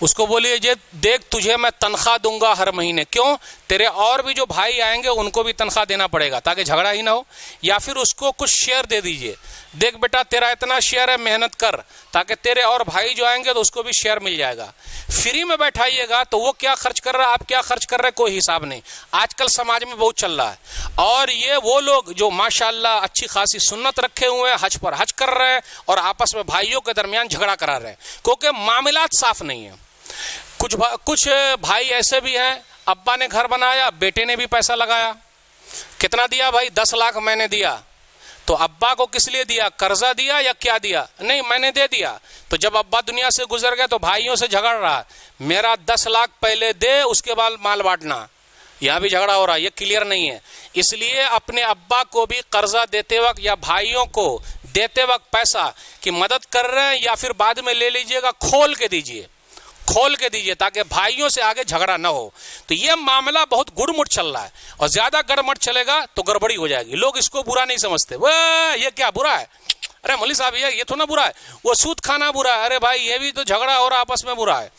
اس کو بولیے جی دیکھ تجھے میں تنخواہ دوں گا ہر مہینے. کیوں؟ تیرے اور بھی جو بھائی آئیں گے ان کو بھی تنخواہ دینا پڑے گا تاکہ جھگڑا ہی نہ ہو. یا پھر اس کو کچھ شیئر دے دیجیے، دیکھ بیٹا تیرا اتنا شیئر ہے، محنت کر تاکہ تیرے اور بھائی جو آئیں گے تو اس کو بھی شیئر مل جائے گا. فری میں بیٹھائیے گا تو وہ کیا خرچ کر رہا ہے، آپ کیا خرچ کر رہے، کوئی حساب نہیں. آج کل سماج میں بہت چل رہا ہے. اور یہ وہ لوگ جو ماشاءاللہ اچھی خاصی سنت رکھے ہوئے ہیں، حج پر حج کر رہے ہیں اور آپس میں بھائیوں کے درمیان جھگڑا کرا رہے ہیں کیونکہ معاملات صاف نہیں ہیں. کچھ بھائی ایسے بھی ہیں، ابا نے گھر بنایا، بیٹے نے بھی پیسہ لگایا. کتنا دیا بھائی؟ 10 لاکھ میں نے دیا. تو ابا کو کس لیے دیا؟ قرضہ دیا یا کیا دیا؟ نہیں، میں نے دے دیا. تو جب ابا دنیا سے گزر گئے تو بھائیوں سے جھگڑ رہا، میرا 10 لاکھ پہلے دے اس کے بعد مال بانٹنا. یہاں بھی جھگڑا ہو رہا ہے، یہ کلیئر نہیں ہے. اس لیے اپنے ابا کو بھی قرضہ دیتے وقت یا بھائیوں کو دیتے وقت پیسہ کی مدد کر رہے ہیں یا پھر بعد میں لے لیجئے گا، کھول کے دیجئے تاکہ بھائیوں سے آگے جھگڑا نہ ہو. تو یہ معاملہ بہت گڑ مٹ چل رہا ہے اور زیادہ گڑمٹ چلے گا تو گڑبڑی ہو جائے گی. لوگ اس کو برا نہیں سمجھتے، وہ یہ کیا برا ہے، ارے مولوی صاحب یہ تو نہ برا ہے، وہ سود کھانا برا ہے. ارے بھائی یہ بھی تو جھگڑا ہو رہا آپس میں برا ہے.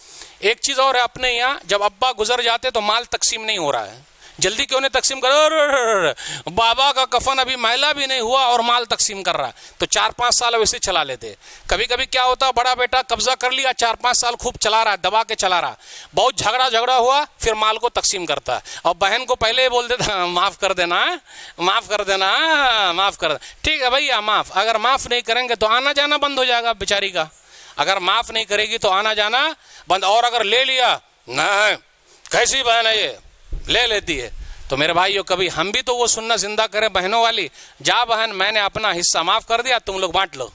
ایک چیز اور ہے، اپنے یہاں جب ابا گزر جاتے تو مال تقسیم نہیں ہو رہا ہے. جلدی کیوں نہیں تقسیم کرو، بابا کا کفن ابھی میلا بھی نہیں ہوا اور مال تقسیم کر رہا. تو 4-5 سال ویسے چلا لیتے. کبھی کبھی کیا ہوتا، بڑا بیٹا قبضہ کر لیا، 4-5 سال خوب چلا رہا، دبا کے چلا رہا، بہت جھگڑا ہوا، پھر مال کو تقسیم کرتا ہے اور بہن کو پہلے ہی بول دیتا معاف کر دینا، معاف کر دینا، معاف کر دینا. ٹھیک ہے بھائی معاف. اگر معاف نہیں کریں گے تو آنا جانا بند ہو جائے گا بیچاری کا. اگر معاف نہیں کرے گی تو آنا جانا بند. اور اگر لے لیا، نہیں کیسی بہن ہے یہ، لے لیتی ہے. تو میرے بھائیو کبھی ہم بھی تو وہ سننا زندہ کریں بہنوں والی، جا بہن میں نے اپنا حصہ معاف کر دیا، تم لوگ بانٹ لو.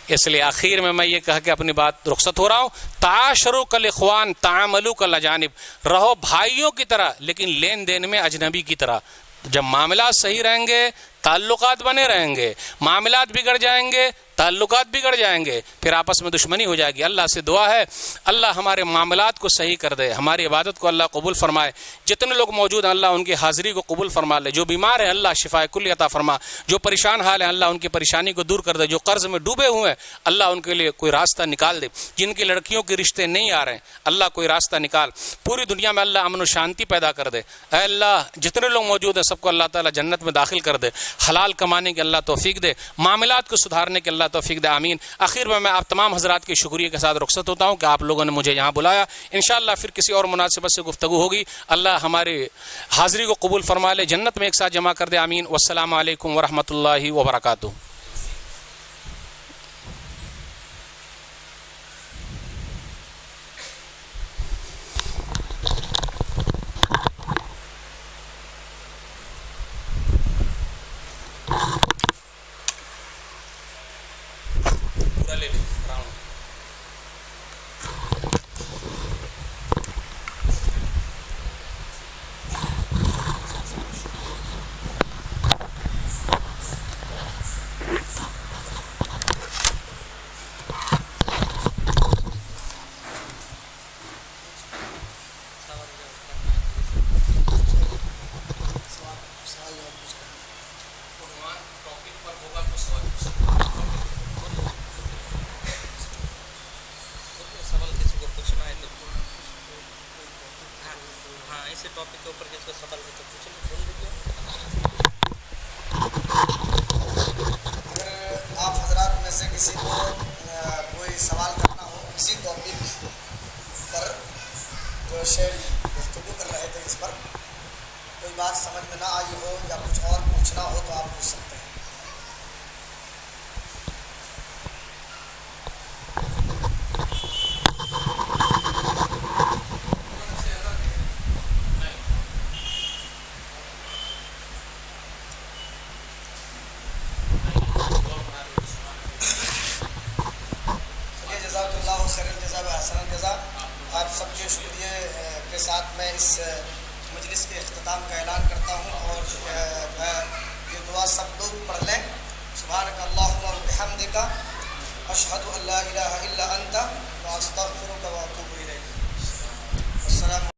اس لیے آخر میں یہ کہہ کے اپنی بات رخصت ہو رہا ہوں، تعاشروا کالاخوان تعاملوا کالاجانب. رہو بھائیوں کی طرح لیکن لین دین میں اجنبی کی طرح. جب معاملات صحیح رہیں گے تعلقات بنے رہیں گے، معاملات بگڑ جائیں گے تعلقات بگڑ جائیں گے، پھر آپس میں دشمنی ہو جائے گی. اللہ سے دعا ہے اللہ ہمارے معاملات کو صحیح کر دے، ہماری عبادت کو اللہ قبول فرمائے. جتنے لوگ موجود ہیں اللہ ان کی حاضری کو قبول فرما لے. جو بیمار ہیں اللہ شفائے کلی عطا فرما. جو پریشان حال ہیں اللہ ان کی پریشانی کو دور کر دے. جو قرض میں ڈوبے ہوئے ہیں اللہ ان کے لیے کوئی راستہ نکال دے. جن کی لڑکیوں کے رشتے نہیں آ رہے ہیں اللہ کوئی راستہ نکال. پوری دنیا میں اللہ امن و شانتی پیدا کر دے. اے اللہ جتنے لوگ موجود ہیں سب کو اللہ تعالیٰ جنت میں داخل کر دے. حلال کمانے کی اللہ توفیق دے، معاملات کو سدھارنے کی اللہ توفیق دے. آمین. آخر میں آپ تمام حضرات کے شکریہ کے ساتھ رخصت ہوتا ہوں کہ آپ لوگوں نے مجھے یہاں بلایا. انشاءاللہ پھر کسی اور مناسبت سے گفتگو ہوگی. اللہ ہماری حاضری کو قبول فرما لے، جنت میں ایک ساتھ جمع کر دے. آمین. والسلام علیکم ورحمۃ اللہ وبرکاتہ. کے اوپر کس کا سوال ہوتا ہے فون دیکھیے. اگر آپ حضرات میں سے کسی کو کوئی سوال کرنا ہو کسی ٹاپک پر جو شیخ گفتگو کر رہے تھے اس پر کوئی بات سمجھ میں نہ آئی ہو یا کچھ اور پوچھنا ہو تو آپ پوچھ سکتے ہیں. جزاک اللہ خیر الجزا و احسن الجزا. آپ سب کے شکریہ کے ساتھ میں اس مجلس کے اختتام کا اعلان کرتا ہوں اور یہ دعا سب لوگ پڑھ لیں. سبحانک اللہم و بحمدک اشہد ان لا الہ الا انت